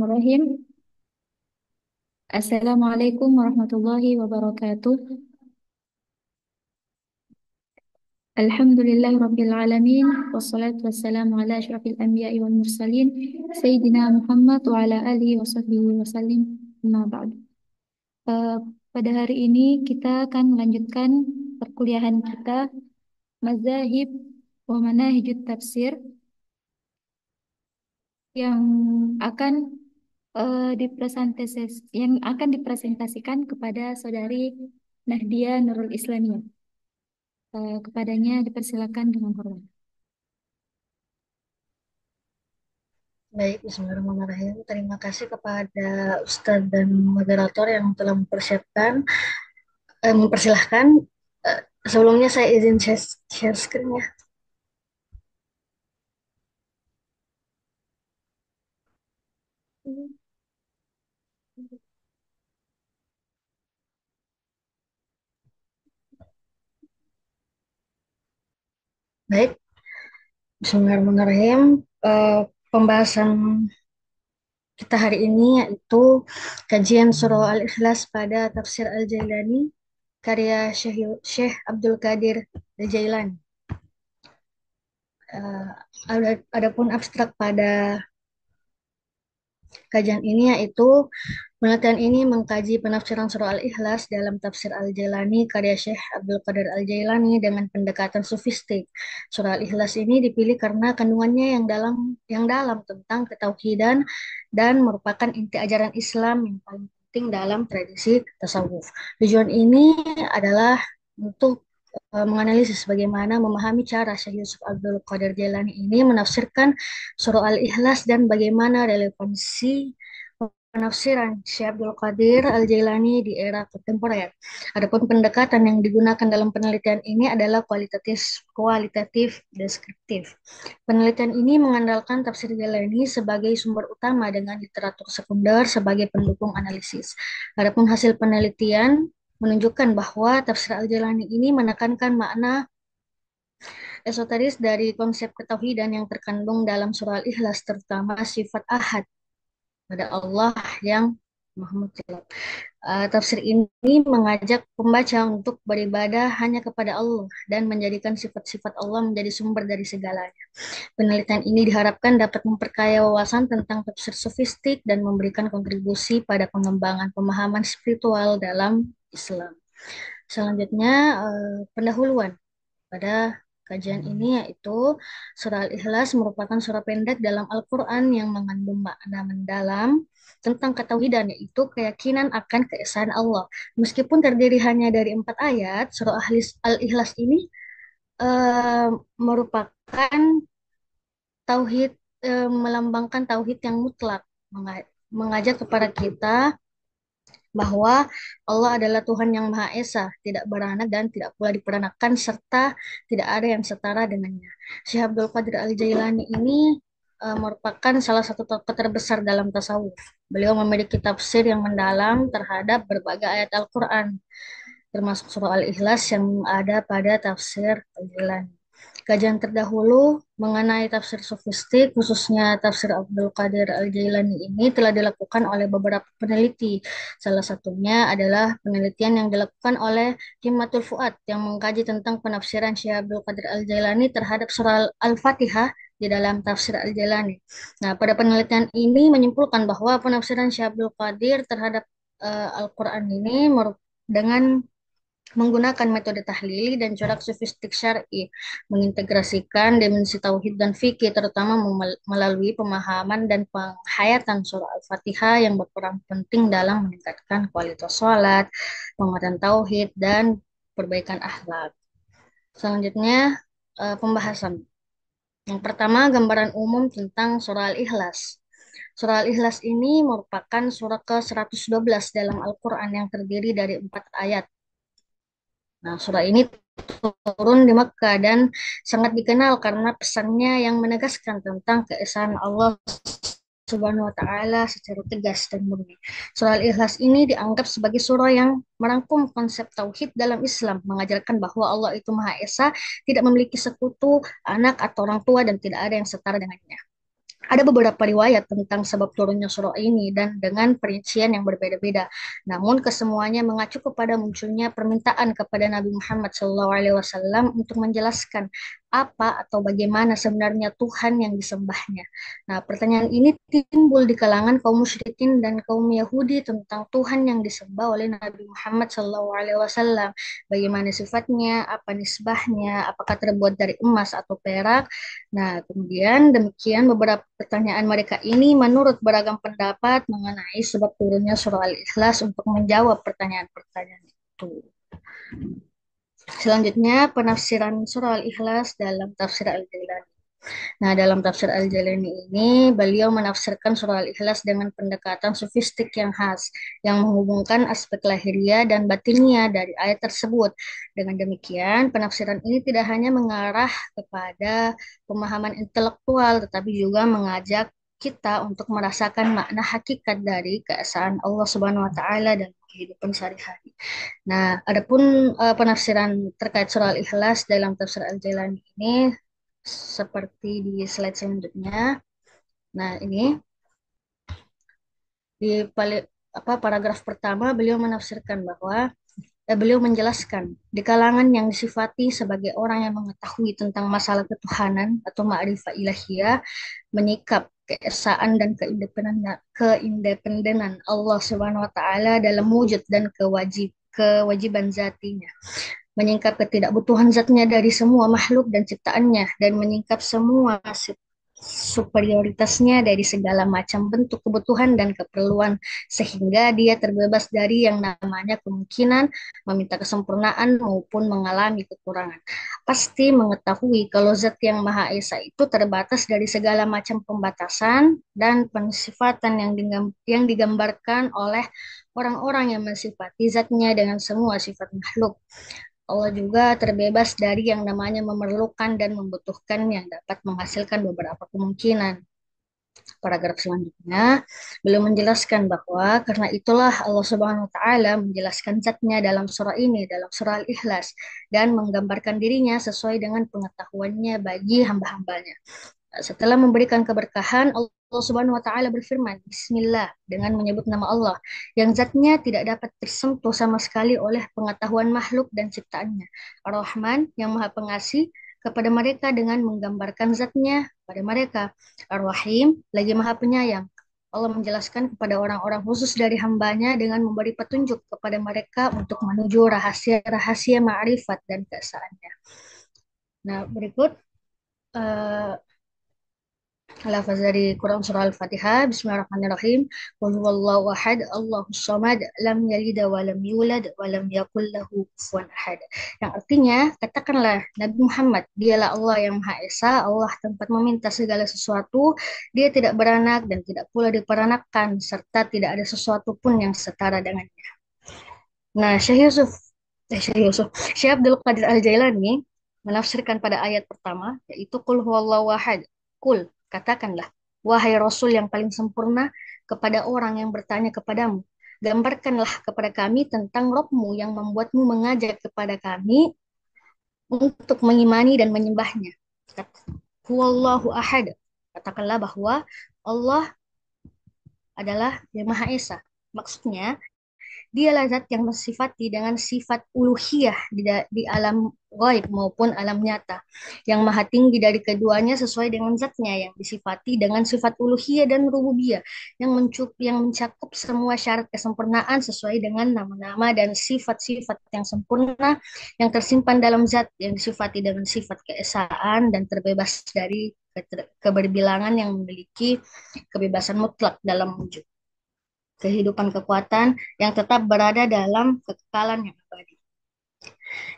Bismillahirrahmanirrahim. Assalamualaikum warahmatullahi wabarakatuh. Alhamdulillah Rabbil Alamin. Wassalatu wassalamu ala asyrafil anbiya'i wal mursalin. Sayyidina Muhammad wa ala alihi wa sahbihi wa sallim. Amma ba'du. Eh, Pada hari ini kita akan melanjutkan perkuliahan kita Mazahib wa Manahijut Tafsir yang akan dipresentasikan kepada saudari Nahdia Nurul Islamiyah. Kepadanya dipersilakan dengan hormat. Baik, Bismillahirrahmanirrahim. Terima kasih kepada Ustadz dan moderator yang telah mempersilahkan. Eh, Sebelumnya saya izin share screen ya. Baik, Bismillahirrahmanirrahim. Eh, Pembahasan kita hari ini yaitu kajian surah Al-Ikhlas pada tafsir Al-Jailani karya Syekh Abdul Qadir Al-Jailani. Eh, Adapun abstrak pada kajian ini yaitu penelitian ini mengkaji penafsiran surah Al-Ikhlas dalam tafsir Al-Jailani karya Syekh Abdul Qadir Al-Jailani dengan pendekatan sufistik. Surah Al-Ikhlas ini dipilih karena kandungannya yang dalam tentang ketauhidan dan merupakan inti ajaran Islam yang paling penting dalam tradisi tasawuf. Tujuan ini adalah untuk menganalisis bagaimana memahami cara Syekh Yusuf Abdul Qadir Jailani ini menafsirkan surah Al-Ikhlas dan bagaimana relevansi penafsiran Syekh Abdul Qadir Al-Jailani di era kontemporer. Adapun pendekatan yang digunakan dalam penelitian ini adalah kualitatif deskriptif. Penelitian ini mengandalkan tafsir Jailani sebagai sumber utama dengan literatur sekunder sebagai pendukung analisis. Adapun hasil penelitian menunjukkan bahwa tafsir Al-Jalani ini menekankan makna esoteris dari konsep ketauhidan yang terkandung dalam surah Al-Ikhlas, terutama sifat ahad pada Allah yang Maha Mutlak. Tafsir ini mengajak pembaca untuk beribadah hanya kepada Allah dan menjadikan sifat-sifat Allah menjadi sumber dari segalanya. Penelitian ini diharapkan dapat memperkaya wawasan tentang tafsir sofistik dan memberikan kontribusi pada pengembangan pemahaman spiritual dalam Islam. Selanjutnya, pendahuluan pada kajian ini yaitu surah Al-Ikhlas merupakan surah pendek dalam Al-Quran yang mengandung makna mendalam tentang ketauhidan yaitu keyakinan akan keesaan Allah. Meskipun terdiri hanya dari 4 ayat, surah Al-Ikhlas ini eh, merupakan tauhid, melambangkan tauhid yang mutlak, mengajak kepada kita bahwa Allah adalah Tuhan yang Maha Esa, tidak beranak dan tidak pula diperanakan, serta tidak ada yang setara dengannya. Syekh Abdul Qadir Al-Jailani ini merupakan salah satu tokoh terbesar dalam tasawuf. Beliau memiliki tafsir yang mendalam terhadap berbagai ayat Al-Quran, termasuk surah Al-Ikhlas yang ada pada tafsir Al-Jailani. Kajian terdahulu mengenai tafsir sofistik, khususnya tafsir Abdul Qadir Al-Jailani ini telah dilakukan oleh beberapa peneliti. Salah satunya adalah penelitian yang dilakukan oleh Himmatul Fuad yang mengkaji tentang penafsiran Syekh Abdul Qadir Al-Jailani terhadap surah Al-Fatihah di dalam tafsir Al-Jailani. Nah, pada penelitian ini menyimpulkan bahwa penafsiran Syekh Abdul Qadir terhadap Al-Quran ini dengan menggunakan metode tahlili dan corak sofistik syar'i, mengintegrasikan dimensi tauhid dan fikih, terutama melalui pemahaman dan penghayatan surah Al-Fatihah yang berperan penting dalam meningkatkan kualitas sholat, penguatan tauhid, dan perbaikan akhlak. Selanjutnya, pembahasan. Yang pertama, gambaran umum tentang surah Al-Ikhlas. Surah Al-Ikhlas ini merupakan surah ke-112 dalam Al-Quran yang terdiri dari 4 ayat. Nah, surah ini turun di Mekkah dan sangat dikenal karena pesannya yang menegaskan tentang keesaan Allah Subhanahu wa taala secara tegas dan murni. Surah Al-Ikhlas ini dianggap sebagai surah yang merangkum konsep tauhid dalam Islam, mengajarkan bahwa Allah itu Maha Esa, tidak memiliki sekutu, anak atau orang tua dan tidak ada yang setara dengannya. Ada beberapa riwayat tentang sebab turunnya surah ini dan dengan perincian yang berbeda-beda. Namun kesemuanya mengacu kepada munculnya permintaan kepada Nabi Muhammad SAW untuk menjelaskan apa atau bagaimana sebenarnya Tuhan yang disembahnya. Nah, pertanyaan ini timbul di kalangan kaum musyrikin dan kaum Yahudi tentang Tuhan yang disembah oleh Nabi Muhammad SAW. Bagaimana sifatnya, apa nisbahnya, apakah terbuat dari emas atau perak. Nah, kemudian demikian beberapa pertanyaan mereka ini menurut beragam pendapat mengenai sebab turunnya surah Al-Ikhlas untuk menjawab pertanyaan-pertanyaan itu. Selanjutnya, penafsiran surah Al-Ikhlas dalam tafsir Al-Jailani. Nah, dalam tafsir Al-Jalani ini, beliau menafsirkan surah Al-Ikhlas dengan pendekatan sofistik yang khas, yang menghubungkan aspek lahiriah dan batinnya dari ayat tersebut. Dengan demikian, penafsiran ini tidak hanya mengarah kepada pemahaman intelektual, tetapi juga mengajak kita untuk merasakan makna hakikat dari keesaan Allah Subhanahu wa taala dan kehidupan sehari-hari. Nah, adapun penafsiran terkait surah Al-Ikhlas dalam tafsir Al-Jalani ini seperti di slide selanjutnya. Nah, ini di paragraf pertama beliau menafsirkan bahwa beliau menjelaskan di kalangan yang disifati sebagai orang yang mengetahui tentang masalah ketuhanan atau ma'rifah ilahiyah, menyikap keesaan dan keindependenan Allah Subhanahu wa taala dalam wujud dan kewajiban zatinya, menyingkap ketidakbutuhan zatnya dari semua makhluk dan ciptaannya, dan menyingkap semua superioritasnya dari segala macam bentuk kebutuhan dan keperluan, sehingga dia terbebas dari yang namanya kemungkinan meminta kesempurnaan maupun mengalami kekurangan. Pasti mengetahui kalau zat yang Maha Esa itu terbatas dari segala macam pembatasan dan pensifatan yang digambarkan oleh orang-orang yang mensifati zatnya dengan semua sifat makhluk. Allah juga terbebas dari yang namanya memerlukan dan membutuhkan yang dapat menghasilkan beberapa kemungkinan. Paragraf selanjutnya, beliau menjelaskan bahwa karena itulah Allah Subhanahu wa taala menjelaskan zatnya dalam surah ini, dalam surah Al-Ikhlas, dan menggambarkan dirinya sesuai dengan pengetahuannya bagi hamba-hambanya. Setelah memberikan keberkahan, Allah Subhanahu wa taala berfirman, Bismillah, dengan menyebut nama Allah yang zatnya tidak dapat tersentuh sama sekali oleh pengetahuan makhluk dan ciptaannya. Ar-Rahman, yang Maha Pengasih kepada mereka dengan menggambarkan zatnya pada mereka. Ar-Rahim, lagi Maha Penyayang. Allah menjelaskan kepada orang-orang khusus dari hambanya dengan memberi petunjuk kepada mereka untuk menuju rahasia-rahasia ma'rifat dan keesaannya. Nah, berikut eh, lafaz dari Quran surah Al-Fatihah. Bismillahirrahmanirrahim. Qul huwallahu ahad, Allahus samad, lam yalid wa lam yulad wa lam yakul lahu kufuwan ahad. Yang artinya, katakanlah Nabi Muhammad, dialah Allah yang Maha Esa, Allah tempat meminta segala sesuatu, dia tidak beranak dan tidak pula diperanakkan, serta tidak ada sesuatu pun yang setara dengannya. Nah, Syekh Abdul Qadir Al-Jailani menafsirkan pada ayat pertama, yaitu Qul huwallahu ahad. Qul, katakanlah, wahai Rasul yang paling sempurna, kepada orang yang bertanya kepadamu, gambarkanlah kepada kami tentang Rabbmu yang membuatmu mengajak kepada kami untuk mengimani dan menyembahnya. Huwallahu ahad. Katakanlah bahwa Allah adalah yang Maha Esa. Maksudnya, dialah zat yang mensifati dengan sifat uluhiyah di alam gaib maupun alam nyata, yang maha tinggi dari keduanya sesuai dengan zatnya yang disifati dengan sifat uluhiyah dan rububiyah, yang mencakup semua syarat kesempurnaan sesuai dengan nama-nama dan sifat-sifat yang sempurna yang tersimpan dalam zat yang disifati dengan sifat keesaan dan terbebas dari keberbilangan, yang memiliki kebebasan mutlak dalam wujud, kehidupan kekuatan yang tetap berada dalam kekekalan yang abadi,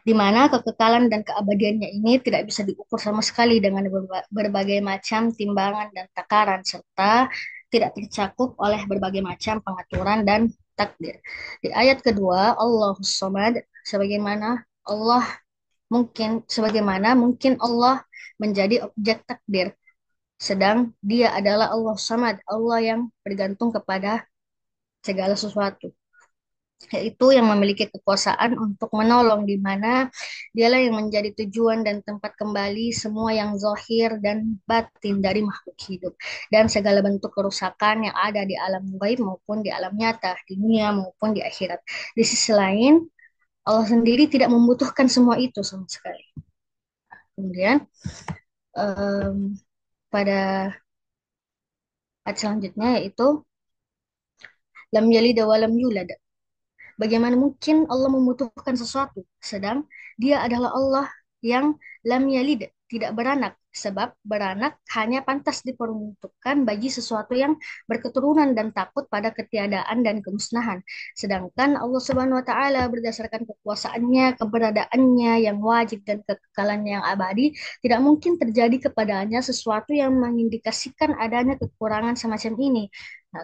di mana kekekalan dan keabadiannya ini tidak bisa diukur sama sekali dengan berbagai macam timbangan dan takaran, serta tidak tercakup oleh berbagai macam pengaturan dan takdir. Di ayat kedua, Allahus Somad, Allah sebagaimana mungkin Allah menjadi objek takdir, sedang dia adalah Allah Samad, Allah yang bergantung kepada segala sesuatu. yaitu yang memiliki kekuasaan untuk menolong, di mana dialah yang menjadi tujuan dan tempat kembali semua yang zahir dan batin dari makhluk hidup dan segala bentuk kerusakan yang ada di alam gaib maupun di alam nyata, di dunia maupun di akhirat. Di sisi lain, Allah sendiri tidak membutuhkan semua itu sama sekali. Kemudian em, pada ayat selanjutnya yaitu lam yalid wa lam yulad. Bagaimana mungkin Allah membutuhkan sesuatu, sedang Dia adalah Allah yang lam yalid, tidak beranak. Sebab beranak hanya pantas diperuntukkan bagi sesuatu yang berketurunan dan takut pada ketiadaan dan kemusnahan. Sedangkan Allah Subhanahu wa taala berdasarkan kekuasaannya, keberadaannya yang wajib dan kekekalannya yang abadi, tidak mungkin terjadi kepadanya sesuatu yang mengindikasikan adanya kekurangan semacam ini. Nah,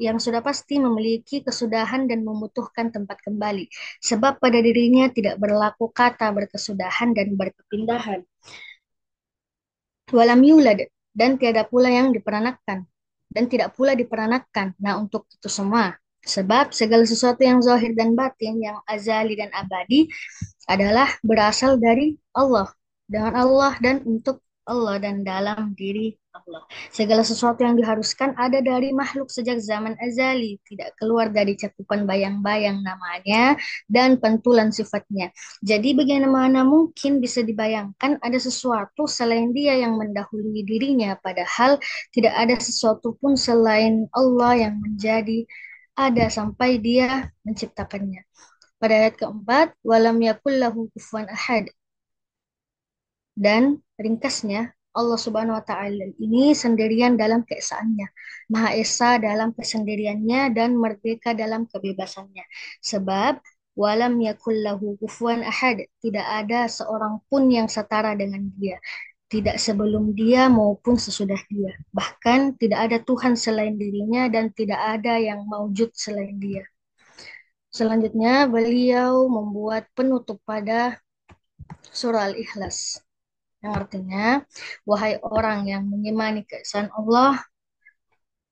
yang sudah pasti memiliki kesudahan dan membutuhkan tempat kembali. Sebab pada dirinya tidak berlaku kata berkesudahan dan berkepindahan. Walam yulad, dan tiada pula yang diperanakkan. Dan tidak pula diperanakkan. Nah, untuk itu semua. Sebab segala sesuatu yang zahir dan batin, yang azali dan abadi, adalah berasal dari Allah, dengan Allah dan untuk Allah dan dalam diri Allah. Segala sesuatu yang diharuskan ada dari makhluk sejak zaman azali, tidak keluar dari cakupan bayang-bayang namanya dan pentulan sifatnya. Jadi bagaimana mungkin bisa dibayangkan ada sesuatu selain Dia yang mendahului dirinya, padahal tidak ada sesuatu pun selain Allah yang menjadi ada sampai Dia menciptakannya. Pada ayat keempat, walam yakul lahu kufuwan ahad. Dan ringkasnya, Allah Subhanahu wa taala ini sendirian dalam keesaannya, Maha Esa dalam kesendiriannya dan merdeka dalam kebebasannya. Sebab walam yakul lahu kufuwan ahad, tidak ada seorang pun yang setara dengan Dia, tidak sebelum Dia maupun sesudah Dia. Bahkan tidak ada Tuhan selain dirinya dan tidak ada yang maujud selain Dia. Selanjutnya, beliau membuat penutup pada surah Al-Ikhlas, yang artinya, wahai orang yang mengimani keesaan Allah,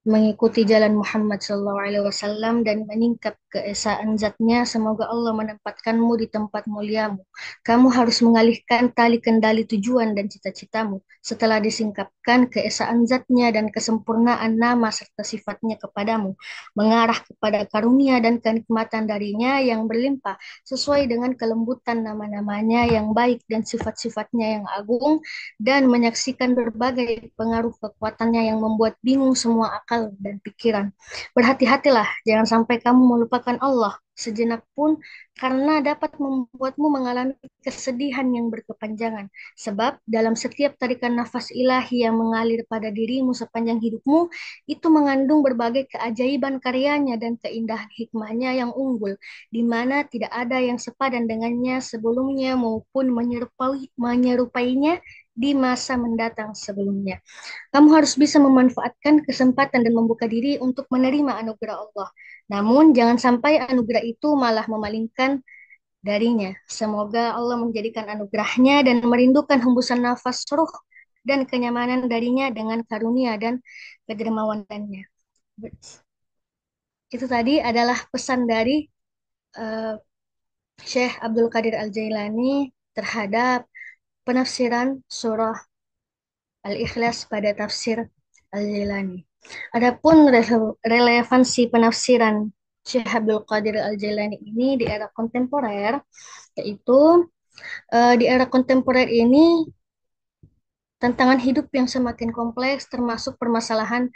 mengikuti jalan Muhammad SAW dan menyingkap keesaan zatnya, semoga Allah menempatkanmu di tempat muliamu. Kamu harus mengalihkan tali kendali tujuan dan cita-citamu setelah disingkapkan keesaan zatnya dan kesempurnaan nama serta sifatnya kepadamu, mengarah kepada karunia dan kenikmatan darinya yang berlimpah, sesuai dengan kelembutan nama-namanya yang baik dan sifat-sifatnya yang agung, dan menyaksikan berbagai pengaruh kekuatannya yang membuat bingung semua akal dan pikiran. Berhati-hatilah, jangan sampai kamu melupakan Allah sejenak pun, karena dapat membuatmu mengalami kesedihan yang berkepanjangan. Sebab dalam setiap tarikan nafas ilahi yang mengalir pada dirimu sepanjang hidupmu, itu mengandung berbagai keajaiban karyanya dan keindahan hikmahnya yang unggul, di mana tidak ada yang sepadan dengannya sebelumnya maupun menyerupainya di masa mendatang sebelumnya. Kamu harus bisa memanfaatkan kesempatan dan membuka diri untuk menerima anugerah Allah. Namun, jangan sampai anugerah itu malah memalingkan darinya. Semoga Allah menjadikan anugerahnya dan merindukan hembusan nafas ruh dan kenyamanan darinya dengan karunia dan kedermawanannya. Itu tadi adalah pesan dari uh, Syekh Abdul Qadir Al-Jailani terhadap penafsiran surah Al-Ikhlas pada tafsir Al-Jailani. Adapun relevansi penafsiran Syekh Abdul Qadir Al-Jailani ini di era kontemporer, yaitu di era kontemporer ini tantangan hidup yang semakin kompleks termasuk permasalahan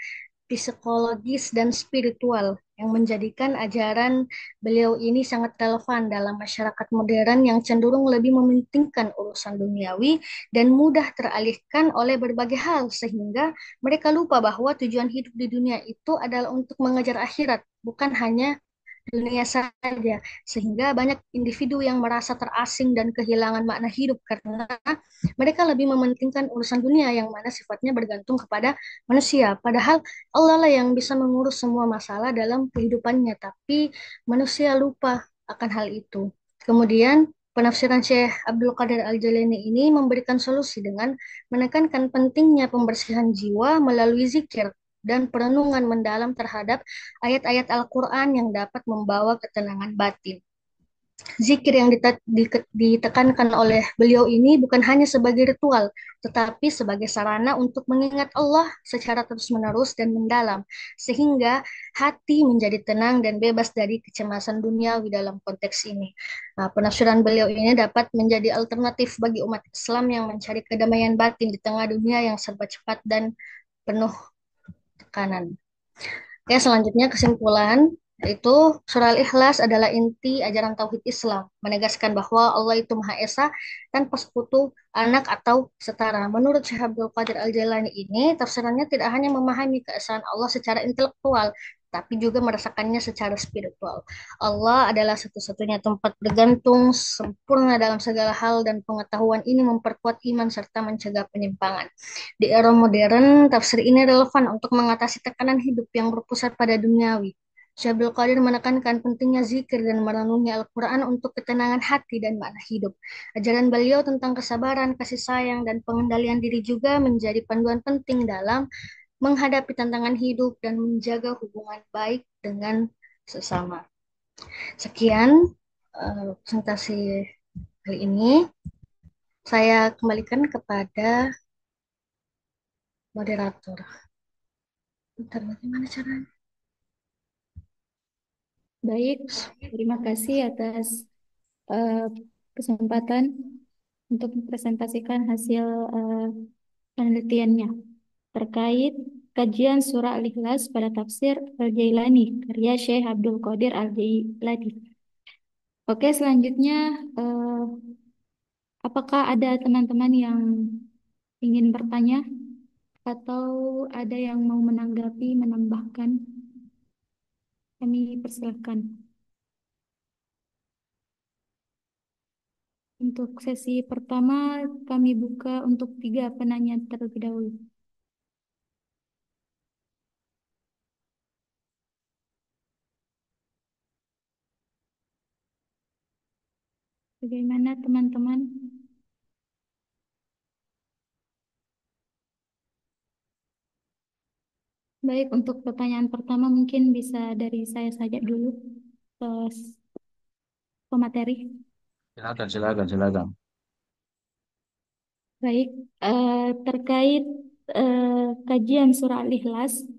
psikologis dan spiritual yang menjadikan ajaran beliau ini sangat relevan dalam masyarakat modern yang cenderung lebih mementingkan urusan duniawi dan mudah teralihkan oleh berbagai hal sehingga mereka lupa bahwa tujuan hidup di dunia itu adalah untuk mengejar akhirat, bukan hanya dunia saja, sehingga banyak individu yang merasa terasing dan kehilangan makna hidup karena mereka lebih mementingkan urusan dunia yang mana sifatnya bergantung kepada manusia. Padahal Allah lah yang bisa mengurus semua masalah dalam kehidupannya, tapi manusia lupa akan hal itu. Kemudian penafsiran Syekh Abdul Qadir Al-Jailani ini memberikan solusi dengan menekankan pentingnya pembersihan jiwa melalui zikir dan perenungan mendalam terhadap ayat-ayat Al-Quran yang dapat membawa ketenangan batin. Zikir yang ditekankan oleh beliau ini bukan hanya sebagai ritual, tetapi sebagai sarana untuk mengingat Allah secara terus-menerus dan mendalam, sehingga hati menjadi tenang dan bebas dari kecemasan duniawi dalam konteks ini. Nah, penafsiran beliau ini dapat menjadi alternatif bagi umat Islam yang mencari kedamaian batin di tengah dunia yang serba cepat dan penuh tekanan. Oke, selanjutnya kesimpulan yaitu surah Al-Ikhlas adalah inti ajaran tauhid Islam, menegaskan bahwa Allah itu Maha Esa tanpa sekutu, anak atau setara. Menurut Syekh Abdul Qadir Al-Jailani ini, tafsirannya tidak hanya memahami keesaan Allah secara intelektual, tapi juga merasakannya secara spiritual. Allah adalah satu-satunya tempat bergantung sempurna dalam segala hal dan pengetahuan ini memperkuat iman serta mencegah penyimpangan. Di era modern, tafsir ini relevan untuk mengatasi tekanan hidup yang berpusat pada duniawi. Syaikhul Qadir menekankan pentingnya zikir dan merenungi Al-Quran untuk ketenangan hati dan makna hidup. Ajaran beliau tentang kesabaran, kasih sayang, dan pengendalian diri juga menjadi panduan penting dalam menghadapi tantangan hidup dan menjaga hubungan baik dengan sesama. Sekian presentasi kali ini. Saya kembalikan kepada moderator. Bentar, bagaimana caranya? Baik, terima kasih atas eh, kesempatan untuk mempresentasikan hasil eh, penelitiannya terkait kajian surah Al-Ikhlas pada tafsir Al-Jailani karya Syekh Abdul Qadir Al-Jailani. Oke, selanjutnya eh, apakah ada teman-teman yang ingin bertanya atau ada yang mau menanggapi, menambahkan? Kami persilahkan. Untuk sesi pertama, kami buka untuk 3 penanya terlebih dahulu. Bagaimana teman-teman? Baik, untuk pertanyaan pertama mungkin bisa dari saya saja dulu, terus pemateri. Silakan, silakan, silakan. Baik, terkait kajian surah Al-Ikhlas,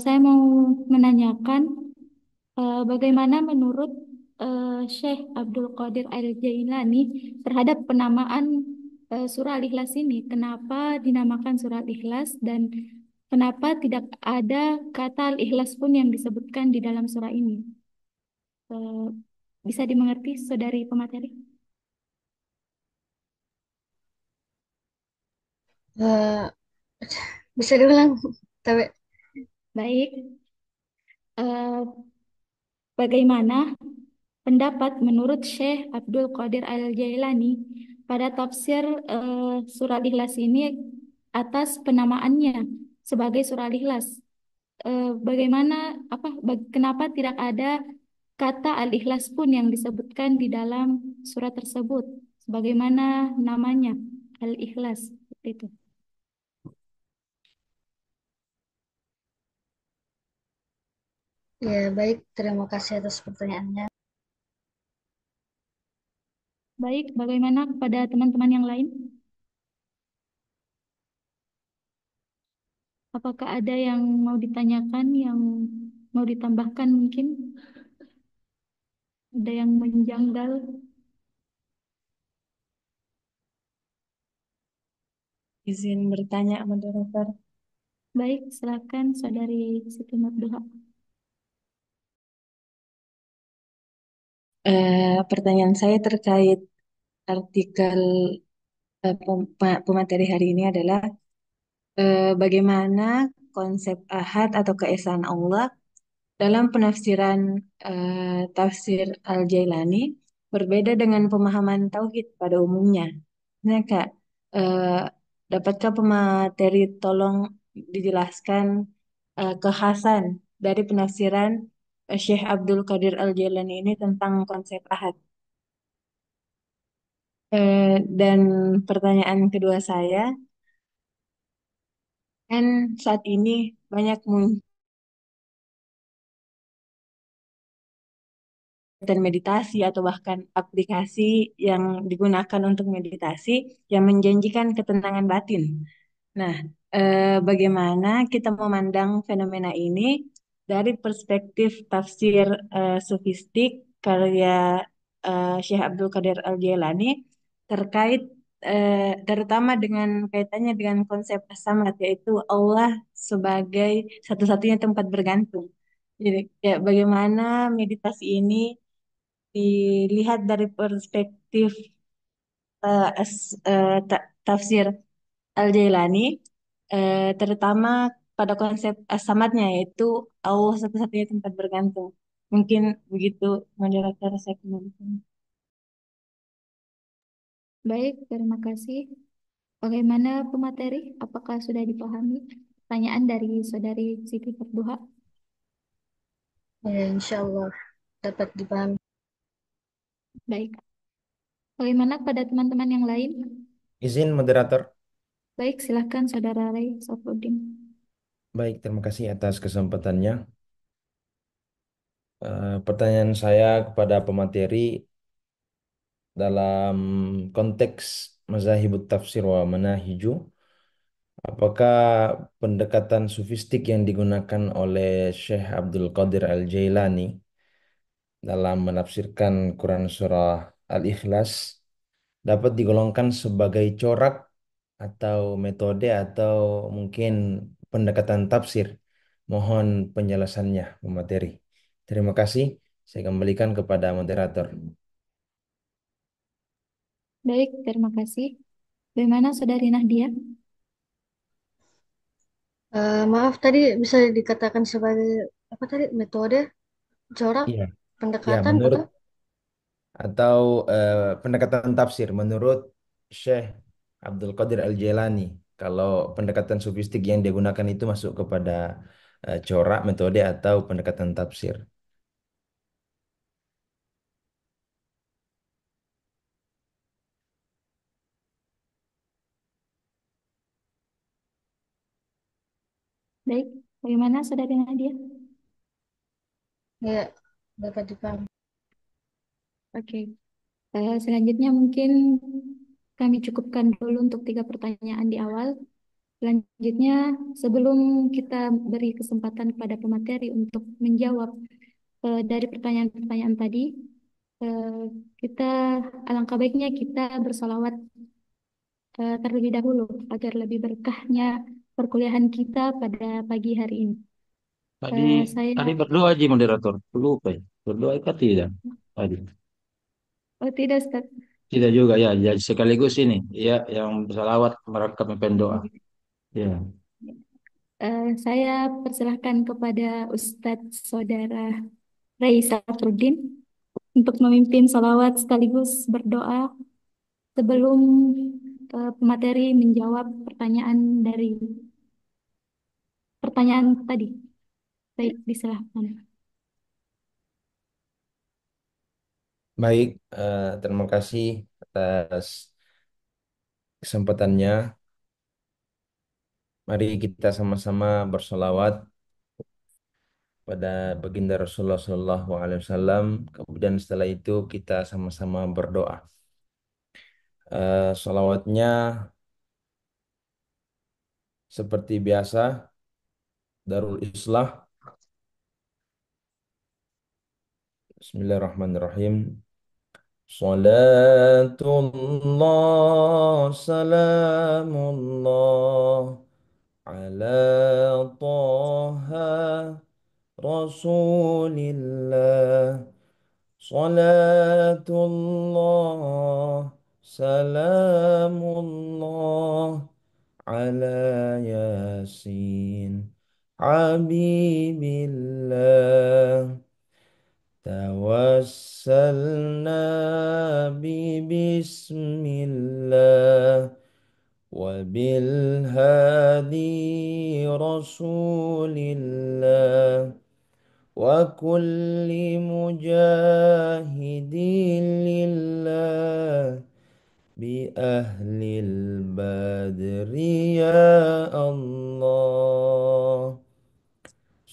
saya mau menanyakan bagaimana menurut Syekh Abdul Qadir Al-Jailani terhadap penamaan surah Al-Ikhlas ini? Kenapa dinamakan surah Al-Ikhlas dan kenapa tidak ada kata Al-Ikhlas pun yang disebutkan di dalam surah ini? Eh, bisa dimengerti, saudari pemateri? Eh, bisa diulang, tapi Baik, eh, bagaimana pendapat menurut Syekh Abdul Qadir Al-Jailani pada tafsir surah Al-Ikhlas ini atas penamaannya sebagai surah Al-Ikhlas? Bagaimana kenapa tidak ada kata Al-Ikhlas pun yang disebutkan di dalam surat tersebut sebagaimana namanya Al-Ikhlas seperti itu. ya baik, terima kasih atas pertanyaannya. Baik, bagaimana kepada teman-teman yang lain? Apakah ada yang mau ditanyakan, yang mau ditambahkan mungkin? Ada yang menjanggal? Izin bertanya, moderator. Baik, silakan Saudari Siti Nurduha. Pertanyaan saya terkait artikel pemateri hari ini adalah bagaimana konsep ahad atau keesaan Allah dalam penafsiran tafsir Al-Jailani berbeda dengan pemahaman tauhid pada umumnya. Nah, Kak, eh, dapatkah pemateri tolong dijelaskan kekhasan dari penafsiran Syekh Abdul Qadir Al-Jailani ini tentang konsep ahad? Dan pertanyaan kedua saya, kan saat ini banyak muncul dan meditasi atau bahkan aplikasi yang digunakan untuk meditasi yang menjanjikan ketenangan batin. Nah, bagaimana kita memandang fenomena ini dari perspektif tafsir sufistik karya Syekh Abdul Qadir Al-Jailani terkait terutama dengan kaitannya dengan konsep as-samad yaitu Allah sebagai satu-satunya tempat bergantung. Jadi, ya, bagaimana meditasi ini dilihat dari perspektif tafsir Al-Jailani, terutama pada konsep as-samadnya yaitu Allah satu-satunya tempat bergantung. Mungkin begitu moderator saya kembalikan. Baik, terima kasih. Bagaimana pemateri? Apakah sudah dipahami pertanyaan dari Saudari Siti Farduha? Ya, insya Allah dapat dipahami. Baik. Bagaimana pada teman-teman yang lain? Izin moderator. Baik, silakan Saudara Ray Safruddin. Baik, terima kasih atas kesempatannya. Pertanyaan saya kepada pemateri dalam konteks mazhabut tafsir wa manahiju, apakah pendekatan sufistik yang digunakan oleh Syekh Abdul Qadir Al-Jailani dalam menafsirkan Quran Surah Al-Ikhlas dapat digolongkan sebagai corak atau metode atau mungkin pendekatan tafsir? Mohon penjelasannya, pemateri. Terima kasih. Saya kembalikan kepada moderator. Baik, terima kasih. Bagaimana Saudari Nahdia? Maaf tadi bisa dikatakan sebagai apa tadi metode, corak, Iya, ya pendekatan menurut atau atau pendekatan tafsir menurut Syekh Abdul Qadir Al-Jailani. Kalau pendekatan sufistik yang digunakan itu masuk kepada corak, metode atau pendekatan tafsir. Baik, bagaimana Saudari Nadia? ya dapat dipahami. Oke, selanjutnya mungkin kami cukupkan dulu untuk 3 pertanyaan di awal. Selanjutnya, sebelum kita beri kesempatan kepada pemateri untuk menjawab dari pertanyaan-pertanyaan tadi, eh, kita alangkah baiknya kita bersolawat terlebih dahulu agar lebih berkahnya perkuliahan kita pada pagi hari ini. Tadi Saya, tadi berdoa aja moderator. Lupa ya. Berdoa apa tidak? Tadi. oh tidak Ustaz. Tidak juga ya. Ya sekaligus ini ya yang bersalawat mereka memimpin doa. Ya. Saya persilahkan kepada Ustadz Saudara Raisa Safruddin untuk memimpin salawat sekaligus berdoa sebelum pemateri menjawab pertanyaan dari pertanyaan tadi. Baik, disilahkan. Baik, terima kasih atas kesempatannya. Mari kita sama-sama bersolawat pada baginda Rasulullah SAW. Kemudian setelah itu kita sama-sama berdoa. Solawatnya seperti biasa, Darul Islah. Bismillahirrahmanirrahim. Salatullah, salamullah ala Taha Rasulillah. Salatullah, salamullah ala Yasin Habibillah. توسلنا ببسم الله وبالهادي رسول الله وكل مجاهد لله بأهل البدر يا الله.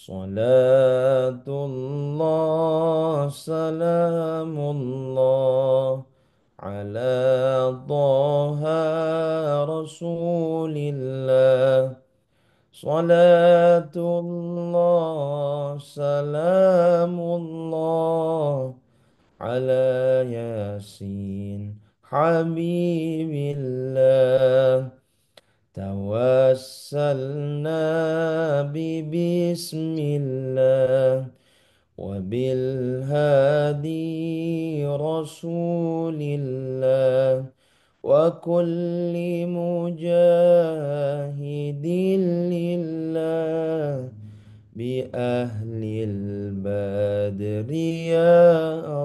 صلاة الله سلام الله على طه رسول الله صلاة الله سلام الله على ياسين حبيب الله توسلنا ببسم الله وبالهادي رسول الله وكل مجاهد لله بأهل البدر يا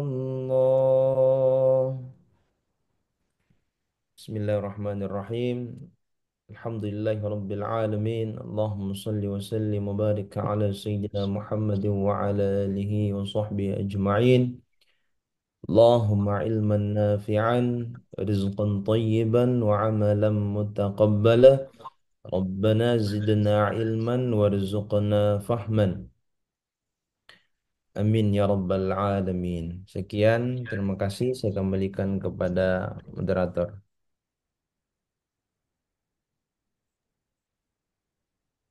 الله. بسم الله الرحمن الرحيم. Alhamdulillahi Rabbil Alamin. Allahumma salli wa sallim wa barik ala Sayyidina Muhammad wa ala alihi wa sahbihi ajma'in. Allahumma ilman nafi'an, rizqan tayyiban wa amalan mutaqabbala. Rabbana zidna ilman warzuqna fahman. Amin ya Rabbal Alamin. Sekian, terima kasih. Saya kembalikan kepada moderator.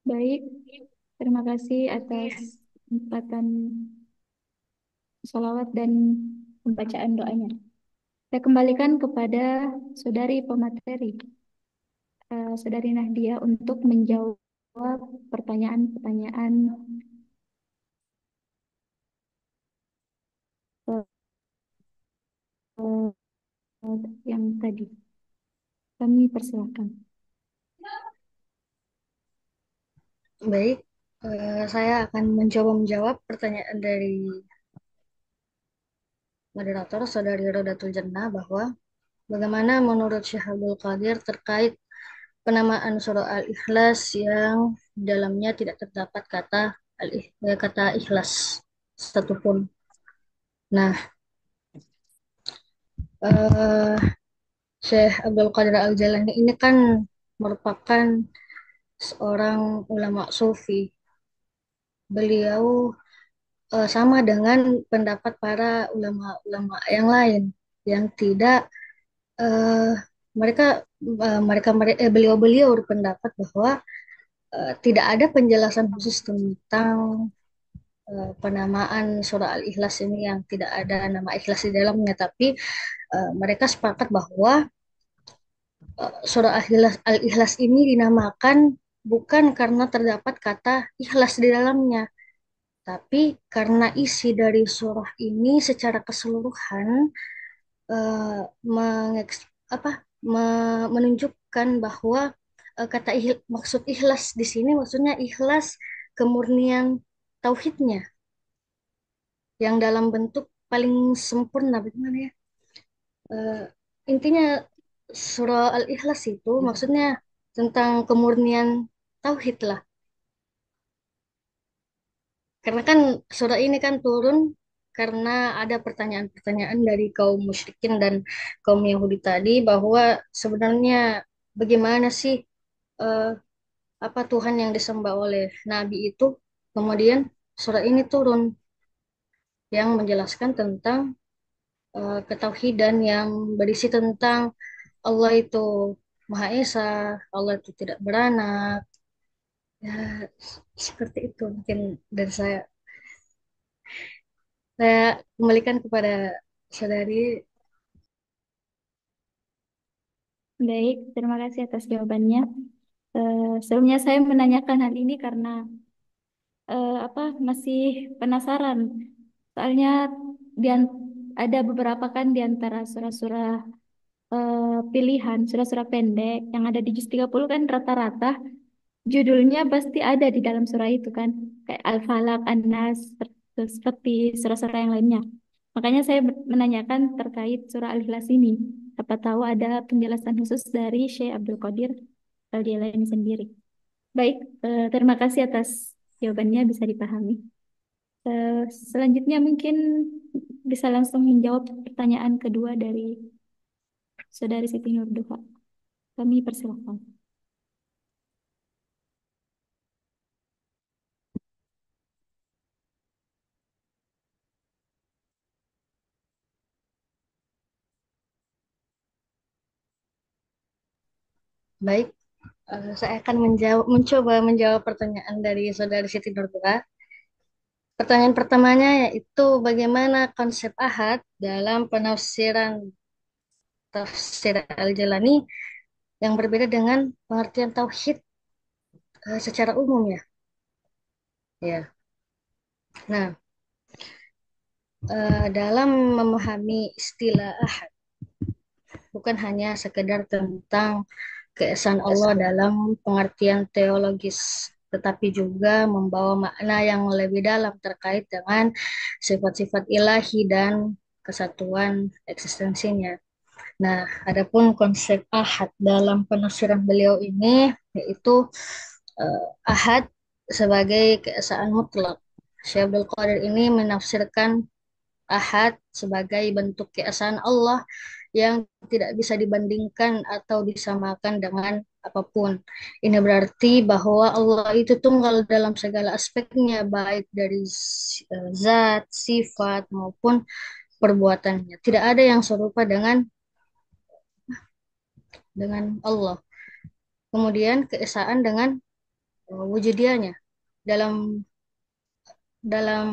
Baik, terima kasih atas kesempatan salawat dan pembacaan doanya. Saya kembalikan kepada saudari pemateri, saudari Nahdia untuk menjawab pertanyaan-pertanyaan eh, yang tadi. Kami persilakan. Baik, saya akan mencoba menjawab pertanyaan dari moderator Saudari Rodatul Jannah bahwa bagaimana menurut Syekh Abdul Qadir terkait penamaan surah Al-Ikhlas yang di dalamnya tidak terdapat kata ikhlas satupun. Nah, eh, Syekh Abdul Qadir Al-Jailani ini kan merupakan seorang ulama sufi. Beliau sama dengan pendapat para ulama-ulama yang lain yang tidak eh, mereka beliau-beliau berpendapat bahwa tidak ada penjelasan khusus tentang penamaan surah Al-Ikhlas ini yang tidak ada nama ikhlas di dalamnya, tapi mereka sepakat bahwa surah Al-Ikhlas ini dinamakan bukan karena terdapat kata ikhlas di dalamnya, tapi karena isi dari surah ini secara keseluruhan eh, mengeks, apa, menunjukkan bahwa maksud ikhlas di sini maksudnya ikhlas kemurnian tauhidnya yang dalam bentuk paling sempurna, bagaimana ya? Eh, Intinya surah Al-Ikhlas itu maksudnya tentang kemurnian tauhid lah. Karena kan surah ini kan turun karena ada pertanyaan-pertanyaan dari kaum musyrikin dan kaum Yahudi tadi bahwa sebenarnya bagaimana sih eh, apa Tuhan yang disembah oleh Nabi itu. Kemudian surah ini turun yang menjelaskan tentang ketauhidan yang berisi tentang Allah itu Maha Esa, Allah itu tidak beranak. Ya, seperti itu mungkin dari saya. Saya kembalikan kepada saudari. Baik, terima kasih atas jawabannya. Sebelumnya saya menanyakan hal ini karena masih penasaran. Soalnya di ada beberapa kan di antara surah-surah pilihan, surah-surah pendek yang ada di juz 30 kan rata-rata judulnya pasti ada di dalam surah itu kan. Kayak Al-Falaq, An-Nas, seperti surah-surah yang lainnya. Makanya saya menanyakan terkait surah Al-Ikhlas ini. Apa tahu ada penjelasan khusus dari Syekh Abdul Qadir Al-Jailani sendiri. Baik, terima kasih atas jawabannya bisa dipahami. Selanjutnya mungkin bisa langsung menjawab pertanyaan kedua dari Saudari Siti Nurduha. Kami persilakan. Baik, saya akan mencoba menjawab pertanyaan dari Saudari Siti Nurbaya. Pertanyaan pertamanya yaitu bagaimana konsep ahad dalam penafsiran tafsir Al-Jalani yang berbeda dengan pengertian tauhid secara umum ya. Ya. Nah, dalam memahami istilah ahad bukan hanya sekedar tentang keesaan Allah dalam pengertian teologis, tetapi juga membawa makna yang lebih dalam terkait dengan sifat-sifat ilahi dan kesatuan eksistensinya. Nah, adapun konsep ahad dalam penafsiran beliau ini yaitu ahad sebagai keesaan mutlak. Syekh Abdul Qadir ini menafsirkan ahad sebagai bentuk keesaan Allah yang tidak bisa dibandingkan atau disamakan dengan apapun. Ini berarti bahwa Allah itu tunggal dalam segala aspeknya, baik dari zat, sifat, maupun perbuatannya. Tidak ada yang serupa dengan Allah. Kemudian keesaan dengan wujudianya. Dalam dalam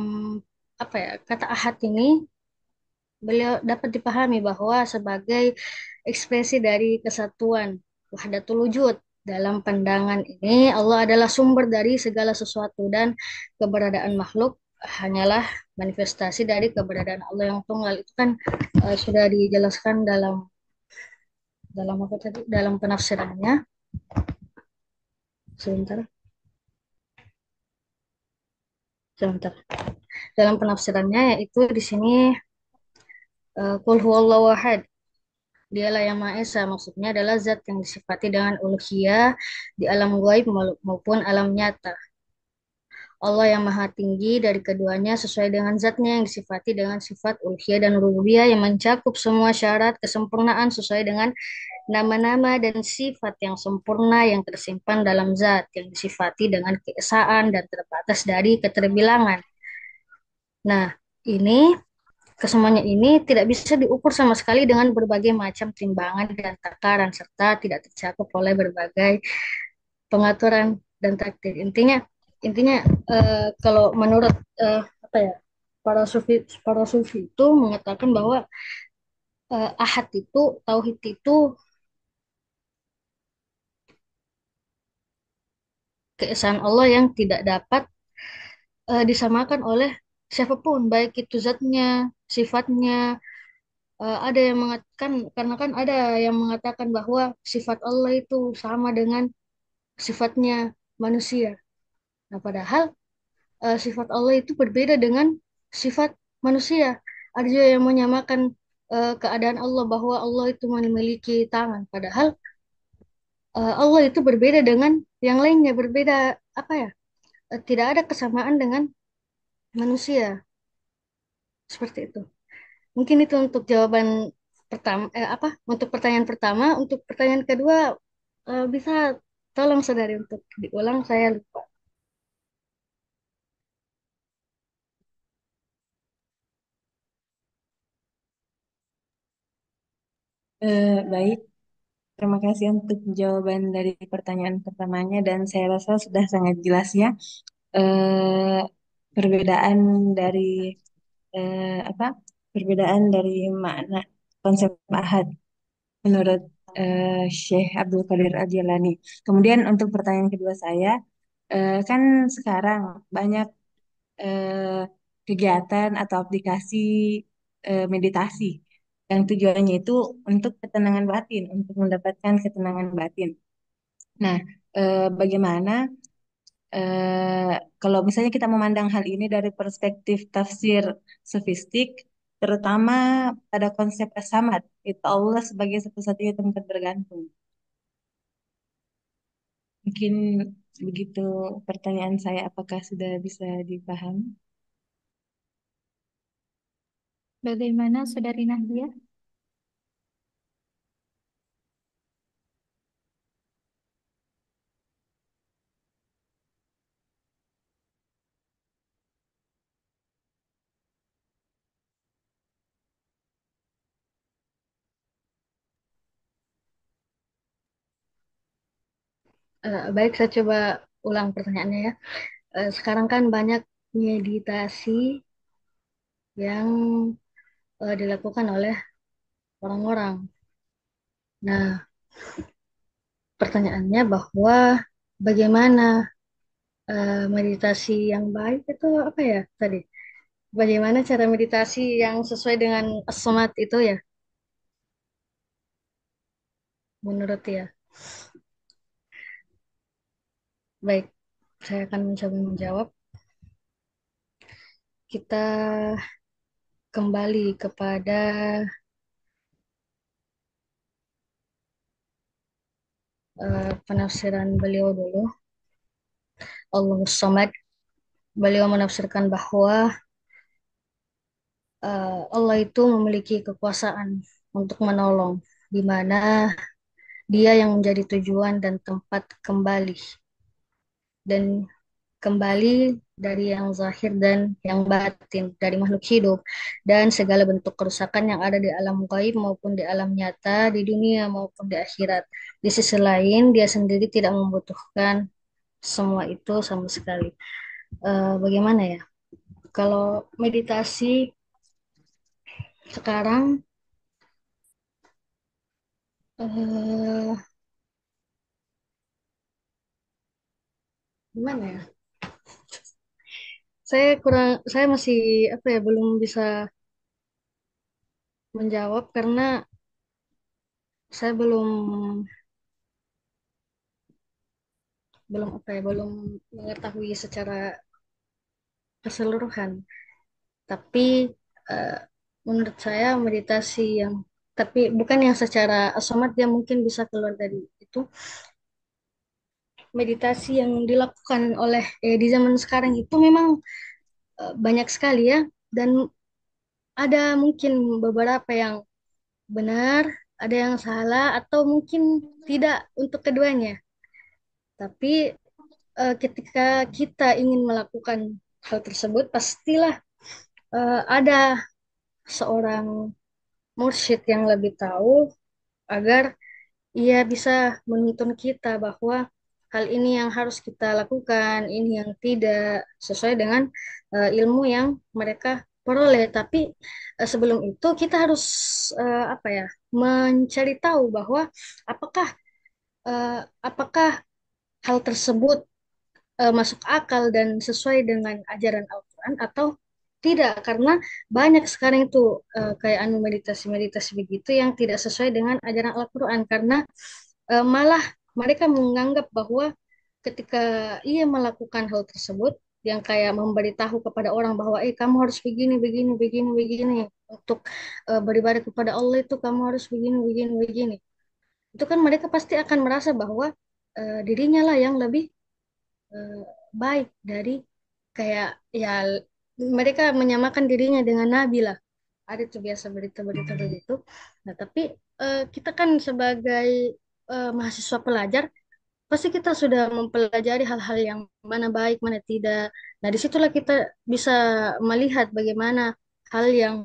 apa ya, kata ahad ini beliau dapat dipahami bahwa sebagai ekspresi dari kesatuan wahdatul wujud. Dalam pandangan ini, Allah adalah sumber dari segala sesuatu dan keberadaan makhluk hanyalah manifestasi dari keberadaan Allah yang tunggal. Itu kan sudah dijelaskan dalam dalam apa tadi? Dalam penafsirannya. Sebentar, sebentar. Dalam penafsirannya yaitu di sini Qul huwallahu ahad. Dialah yang Maha Esa, maksudnya adalah zat yang disifati dengan uluhiyah di alam gaib maupun alam nyata. Allah yang Maha Tinggi dari keduanya sesuai dengan zatnya yang disifati dengan sifat uluhiyah dan rububiyah yang mencakup semua syarat kesempurnaan sesuai dengan nama-nama dan sifat yang sempurna yang tersimpan dalam zat yang disifati dengan keesaan dan terbatas dari keterbilangan. Nah, ini kesemuanya ini tidak bisa diukur sama sekali dengan berbagai macam timbangan dan takaran serta tidak tercakup oleh berbagai pengaturan dan takdir. Intinya, intinya kalau menurut apa ya, para sufi itu mengatakan bahwa ahad itu, tauhid itu keesaan Allah yang tidak dapat disamakan oleh siapapun, baik itu zatnya, sifatnya. Ada yang mengatakan, karena kan ada yang mengatakan bahwa sifat Allah itu sama dengan sifatnya manusia. Nah, padahal sifat Allah itu berbeda dengan sifat manusia. Ada juga yang menyamakan keadaan Allah bahwa Allah itu memiliki tangan. Padahal Allah itu berbeda dengan yang lainnya, berbeda apa ya? Tidak ada kesamaan dengan manusia. Seperti itu. Mungkin itu untuk jawaban pertama, apa? Untuk pertanyaan pertama, untuk pertanyaan kedua bisa tolong saudari untuk diulang, saya lupa. Baik, terima kasih untuk jawaban dari pertanyaan pertamanya dan saya rasa sudah sangat jelas ya eh, perbedaan dari apa? Perbedaan dari makna konsep ahad menurut Syekh Abdul Qadir Al-Jailani. Kemudian untuk pertanyaan kedua saya, kan sekarang banyak eh, kegiatan atau aplikasi meditasi yang tujuannya itu untuk ketenangan batin, untuk mendapatkan ketenangan batin. Nah, bagaimana eh, kalau misalnya kita memandang hal ini dari perspektif tafsir sofistik, terutama pada konsep as-samad, itu Allah sebagai satu-satunya tempat bergantung. Mungkin begitu pertanyaan saya, apakah sudah bisa dipahami? Bagaimana Saudari Nahdia? Baik, saya coba ulang pertanyaannya ya. Sekarang kan banyak meditasi yang dilakukan oleh orang-orang. Nah, pertanyaannya bahwa bagaimana meditasi yang baik itu apa ya tadi? Bagaimana cara meditasi yang sesuai dengan as-somat itu ya, menurut ya. Baik, saya akan mencoba menjawab. Kita kembali kepada penafsiran beliau dulu. Allahus Samad. Beliau menafsirkan bahwa Allah itu memiliki kekuasaan untuk menolong, di mana Dia yang menjadi tujuan dan tempat kembali, dan kembali dari yang zahir dan yang batin, dari makhluk hidup, dan segala bentuk kerusakan yang ada di alam gaib maupun di alam nyata, di dunia maupun di akhirat. Di sisi lain, Dia sendiri tidak membutuhkan semua itu sama sekali. Bagaimana ya? Kalau meditasi sekarang, eh, gimana ya? Saya masih apa ya, belum bisa menjawab karena saya belum apa ya, belum mengetahui secara keseluruhan. Tapi eh, menurut saya meditasi yang, tapi bukan yang secara asomat dia mungkin bisa keluar dari itu. Meditasi yang dilakukan oleh di zaman sekarang itu memang banyak sekali ya, dan ada mungkin beberapa yang benar, ada yang salah, atau mungkin tidak untuk keduanya. Tapi ketika kita ingin melakukan hal tersebut, pastilah ada seorang mursyid yang lebih tahu agar ia bisa menuntun kita bahwa hal ini yang harus kita lakukan, ini yang tidak, sesuai dengan ilmu yang mereka peroleh. Tapi sebelum itu kita harus apa ya, mencari tahu bahwa apakah apakah hal tersebut masuk akal dan sesuai dengan ajaran Al-Quran atau tidak, karena banyak sekarang itu kayak anu meditasi-meditasi begitu yang tidak sesuai dengan ajaran Al-Quran, karena malah mereka menganggap bahwa ketika ia melakukan hal tersebut yang kayak memberitahu kepada orang bahwa kamu harus begini begini begini begini untuk beribadah kepada Allah, itu kamu harus begini begini begini, itu kan mereka pasti akan merasa bahwa dirinya lah yang lebih eh, baik dari, kayak ya, mereka menyamakan dirinya dengan nabi lah. Ada tuh biasa berita-berita begitu. Nah, tapi kita kan sebagai mahasiswa pelajar, pasti kita sudah mempelajari hal-hal yang mana baik, mana tidak. Nah, disitulah kita bisa melihat bagaimana hal yang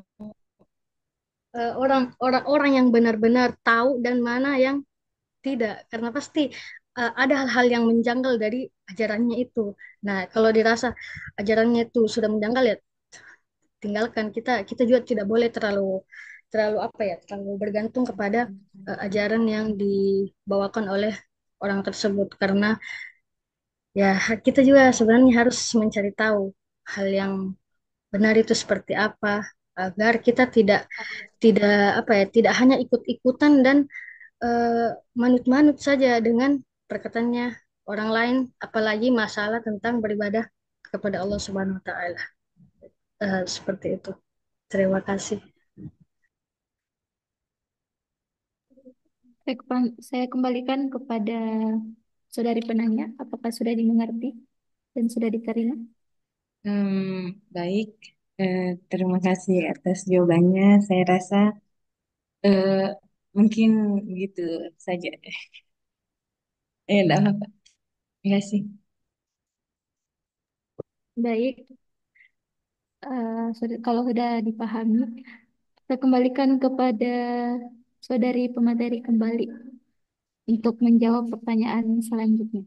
orang-orang yang benar-benar tahu dan mana yang tidak, karena pasti ada hal-hal yang menjanggal dari ajarannya itu. Nah, kalau dirasa ajarannya itu sudah menjanggal ya tinggalkan. Kita juga tidak boleh terlalu terlalu apa ya, terlalu bergantung kepada ajaran yang dibawakan oleh orang tersebut, karena ya kita juga sebenarnya harus mencari tahu hal yang benar itu seperti apa, agar kita tidak tidak apa ya, tidak hanya ikut-ikutan dan eh, manut-manut saja dengan perkataannya orang lain, apalagi masalah tentang beribadah kepada Allah Subhanahu wa taala. Seperti itu. Terima kasih. Saya kembalikan kepada saudari penanya, apakah sudah dimengerti dan sudah diterima? Baik, terima kasih atas jawabannya. Saya rasa eh, mungkin gitu saja. Enggak apa-apa. Terima kasih. Baik, kalau sudah dipahami, saya kembalikan kepada saudari pemateri kembali. untuk menjawab pertanyaan selanjutnya.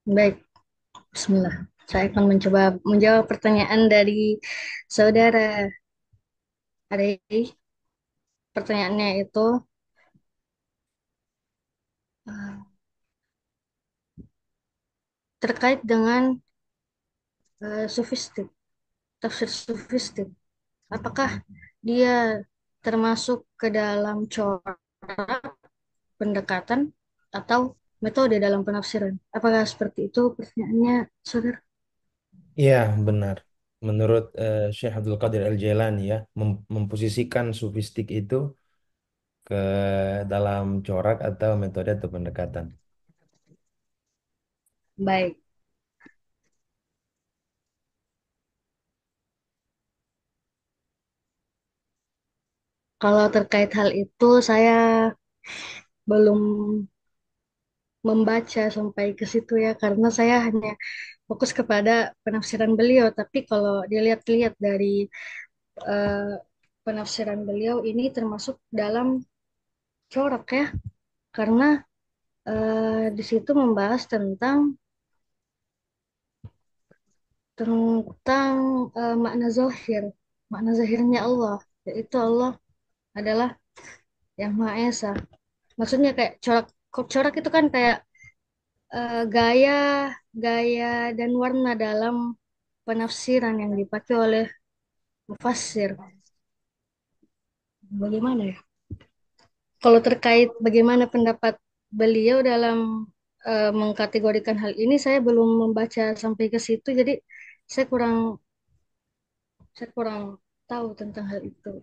Baik, Bismillah. Saya akan mencoba menjawab pertanyaan dari saudara Ari. Pertanyaannya itu eh, terkait dengan sufistik, tafsir sufistik. Apakah dia termasuk ke dalam corak pendekatan atau metode dalam penafsiran? Apakah seperti itu pertanyaannya, saudara? Iya, benar. Menurut Syekh Abdul Qadir Al-Jailani ya, memposisikan sufistik itu ke dalam corak atau metode atau pendekatan. Baik, kalau terkait hal itu saya belum membaca sampai ke situ ya, karena saya hanya fokus kepada penafsiran beliau. Tapi kalau dilihat-lihat dari eh, penafsiran beliau ini termasuk dalam corak ya, karena di situ membahas tentang makna zahir, makna zahirnya Allah, yaitu Allah adalah yang Maha Esa. Maksudnya kayak corak, corak itu kan kayak gaya, gaya dan warna dalam penafsiran yang dipakai oleh mufassir. Bagaimana ya? Kalau terkait bagaimana pendapat beliau dalam mengkategorikan hal ini, saya belum membaca sampai ke situ, jadi saya kurang saya kurang tahu tentang hal itu.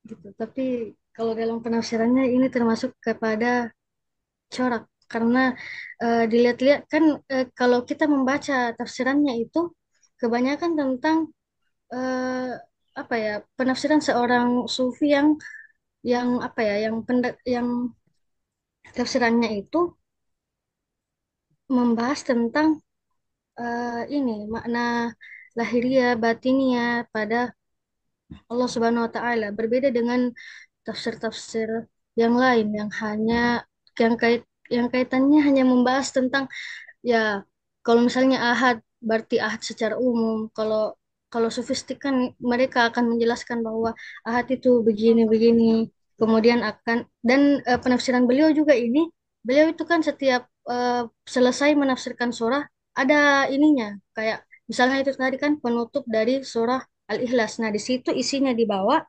Gitu. Tapi kalau dalam penafsirannya ini termasuk kepada corak, karena dilihat-lihat kan kalau kita membaca tafsirannya itu kebanyakan tentang eh, apa ya, penafsiran seorang sufi yang apa ya, yang tafsirannya itu membahas tentang ini makna lahiriah batiniah pada Allah Subhanahu wa taala, berbeda dengan tafsir-tafsir yang lain yang hanya yang kait yang kaitannya hanya membahas tentang, ya, kalau misalnya ahad berarti ahad secara umum. Kalau kalau sufistik kan mereka akan menjelaskan bahwa ahad itu begini-begini. Kemudian akan, dan penafsiran beliau juga ini, beliau itu kan setiap selesai menafsirkan surah ada ininya, kayak misalnya itu tadi kan penutup dari surah Al-Ikhlas. Nah, di situ isinya di bawah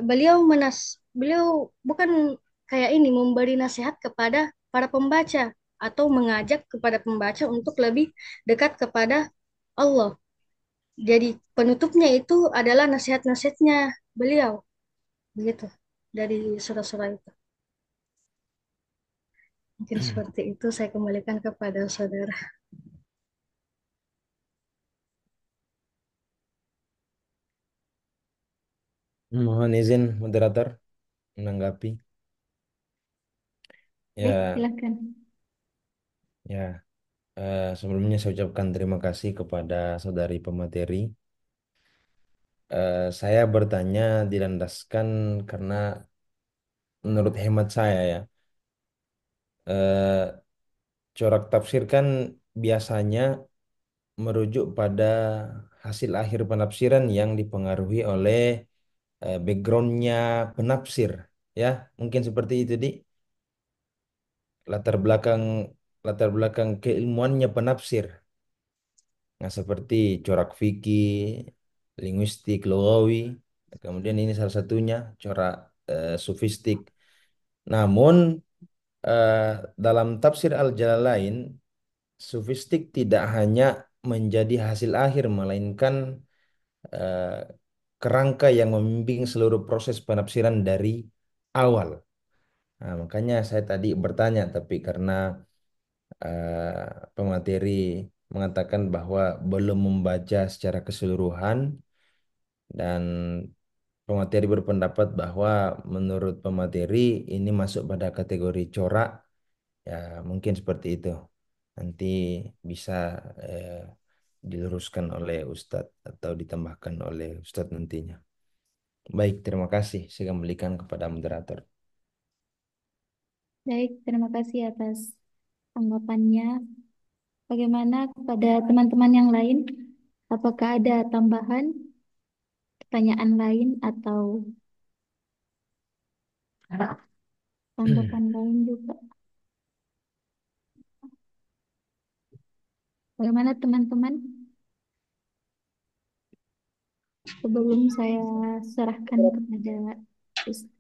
beliau bukan kayak ini memberi nasihat kepada para pembaca atau mengajak kepada pembaca untuk lebih dekat kepada Allah. Jadi penutupnya itu adalah nasihat-nasihatnya beliau, begitu, dari surah-surah itu. Mungkin seperti itu, saya kembalikan kepada saudara. Mohon izin moderator menanggapi. Baik, Ya, silakan. ya. Sebelumnya saya ucapkan terima kasih kepada saudari pemateri. Saya bertanya dilandaskan karena menurut hemat saya ya, eh, corak tafsir kan biasanya merujuk pada hasil akhir penafsiran yang dipengaruhi oleh backgroundnya penafsir, ya mungkin seperti itu di latar belakang latar belakang keilmuannya penafsir. Nah, seperti corak fikih, linguistik, logawi. Kemudian ini salah satunya corak sufistik. Namun eh, dalam tafsir Al-Jalalain, sufistik tidak hanya menjadi hasil akhir, melainkan eh, kerangka yang membimbing seluruh proses penafsiran dari awal. Nah, makanya saya tadi bertanya, tapi karena pemateri mengatakan bahwa belum membaca secara keseluruhan dan pemateri berpendapat bahwa menurut pemateri ini masuk pada kategori corak, Ya, mungkin seperti itu. Nanti bisa eh, diluruskan oleh Ustadz atau ditambahkan oleh Ustadz nantinya. Baik, terima kasih. Saya kembalikan kepada moderator. Baik, terima kasih atas tanggapannya. Bagaimana kepada teman-teman yang lain? Apakah ada tambahan, pertanyaan lain, atau tanggapan lain juga? Bagaimana teman-teman? Sebelum saya serahkan kepada Ustaz.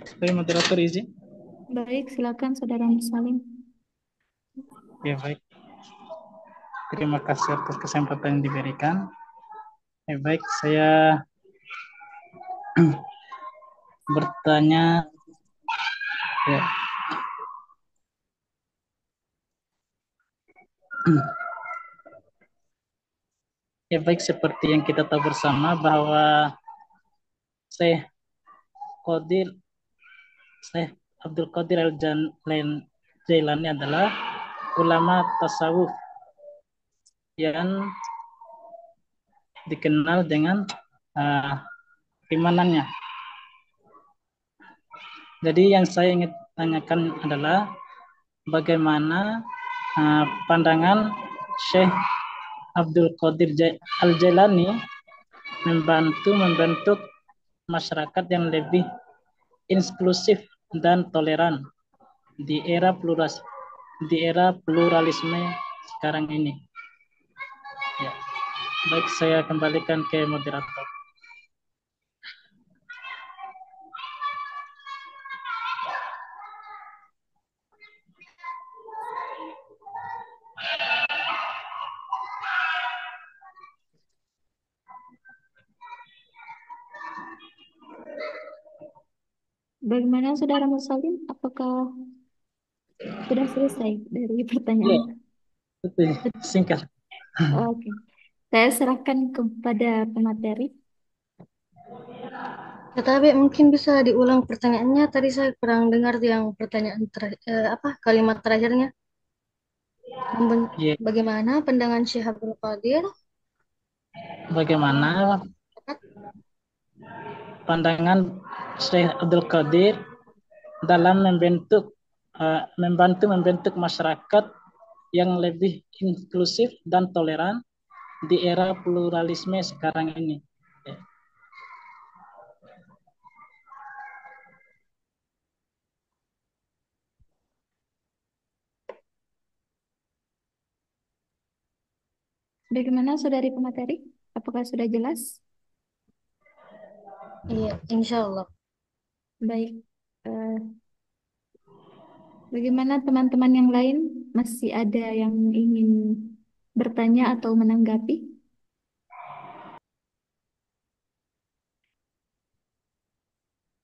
Saya moderator izin. Baik, silakan Saudara Musalim. Ya baik. Terima kasih atas kesempatan yang diberikan. Ya baik, saya bertanya. Ya, ya baik, seperti yang kita tahu bersama bahwa Syekh Qadir, Syekh Abdul Qadir Jailani adalah ulama tasawuf yang dikenal dengan keimanannya. Jadi yang saya ingin tanyakan adalah bagaimana pandangan Syekh Abdul Qadir Al-Jailani membantu membentuk masyarakat yang lebih inklusif dan toleran di era pluralisme sekarang ini. Ya. Baik, saya kembalikan ke moderator. Bagaimana Saudara Musalim? Apakah sudah selesai dari Ya, pertanyaan? betul. Singkat. Oke, saya serahkan kepada pemateri. Tetapi mungkin bisa diulang pertanyaannya. Tadi saya kurang dengar yang pertanyaan kalimat terakhirnya. Ya, Bagaimana pandangan Syekh Abdul Qadir? bagaimana pandangan Syekh Abdul Qadir dalam membantu membentuk masyarakat yang lebih inklusif dan toleran di era pluralisme sekarang ini. Ya. Bagaimana Saudari pemateri? Apakah sudah jelas? Iya, insya Allah. Baik. Eh, Bagaimana teman-teman yang lain? Masih ada yang ingin bertanya atau menanggapi?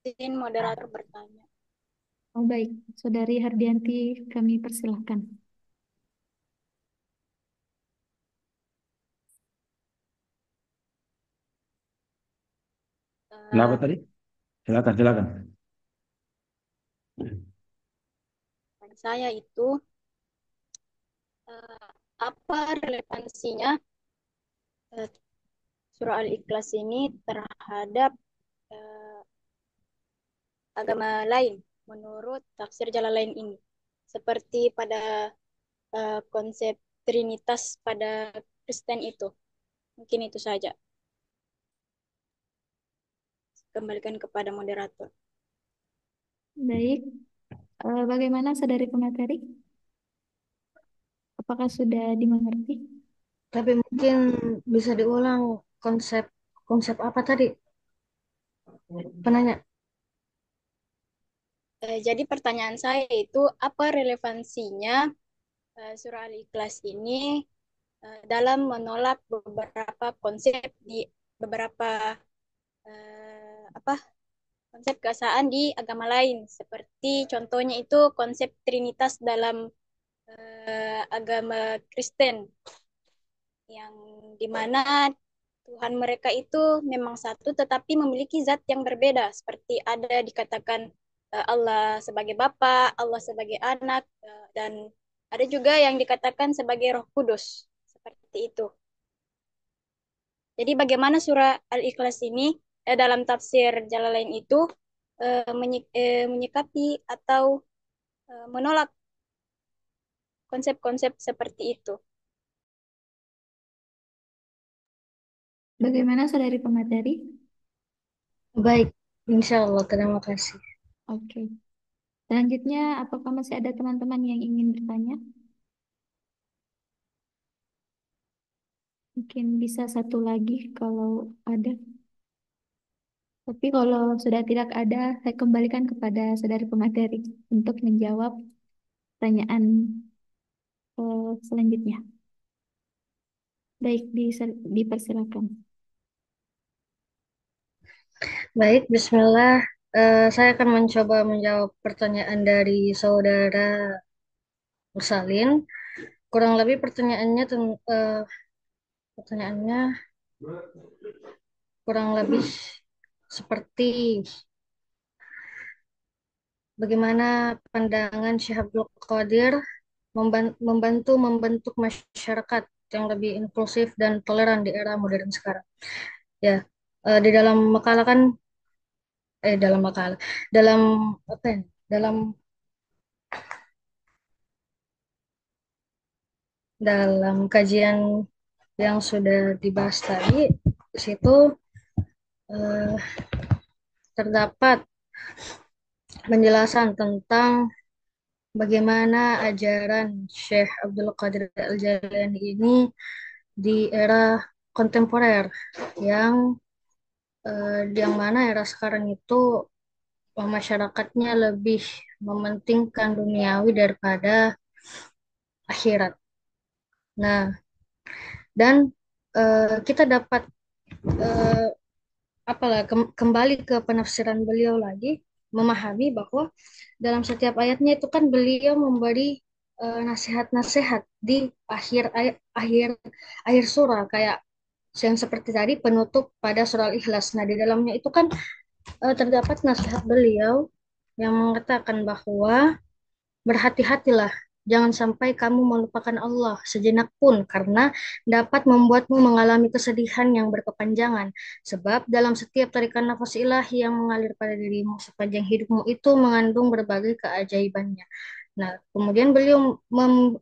Izin moderator bertanya. Oh baik, Saudari Hardianti kami persilahkan. Kenapa Eh, tadi? Silakan, silakan. saya itu eh, apa relevansinya eh, surah Al-Ikhlas ini terhadap eh, agama lain menurut tafsir Jalalain ini? Seperti pada konsep Trinitas pada Kristen itu. Mungkin itu saja. Kembalikan kepada moderator. Baik, bagaimana Saudari pemateri? Apakah sudah dimengerti? Tapi mungkin bisa diulang konsep konsep apa tadi penanya? Jadi pertanyaan saya itu apa relevansinya surah Al-Ikhlas ini dalam menolak beberapa konsep di beberapa apa konsep keesaan di agama lain seperti contohnya itu konsep Trinitas dalam agama Kristen yang dimana Tuhan mereka itu memang satu tetapi memiliki zat yang berbeda seperti ada dikatakan Allah sebagai Bapa, Allah sebagai anak, dan ada juga yang dikatakan sebagai Roh Kudus. Seperti itu. Jadi bagaimana surah Al-Ikhlas ini dalam tafsir Jalalain itu menyikapi atau menolak konsep-konsep seperti itu. Bagaimana saudari pemateri? Baik, insya Allah. Terima kasih. Oke. Selanjutnya, apakah masih ada teman-teman yang ingin bertanya? Mungkin bisa satu lagi kalau ada. Tapi kalau sudah tidak ada, saya kembalikan kepada saudari pemateri untuk menjawab pertanyaan selanjutnya. Baik, dipersilakan. Baik, Bismillah. Saya akan mencoba menjawab pertanyaan dari saudara Mursalin. Kurang lebih pertanyaannya kurang lebih seperti bagaimana pandangan Syekh Abdul Qadir membantu membentuk masyarakat yang lebih inklusif dan toleran di era modern sekarang. Ya, di dalam makalah kan, dalam makalah, dalam apa ya, dalam dalam kajian yang sudah dibahas tadi, di situ eh, terdapat penjelasan tentang bagaimana ajaran Syekh Abdul Qadir Al-Jailani ini di era kontemporer yang yang mana era sekarang itu masyarakatnya lebih mementingkan duniawi daripada akhirat. Nah, dan kita dapat eh, apalah kembali ke penafsiran beliau lagi, memahami bahwa dalam setiap ayatnya itu kan beliau memberi nasihat-nasihat di akhir akhir surah, kayak yang seperti tadi penutup pada surah Al-Ikhlas. Nah, di dalamnya itu kan terdapat nasihat beliau yang mengatakan bahwa berhati-hatilah, jangan sampai kamu melupakan Allah sejenak pun, karena dapat membuatmu mengalami kesedihan yang berkepanjangan. Sebab dalam setiap tarikan nafas ilahi yang mengalir pada dirimu sepanjang hidupmu itu mengandung berbagai keajaibannya. Nah, kemudian beliau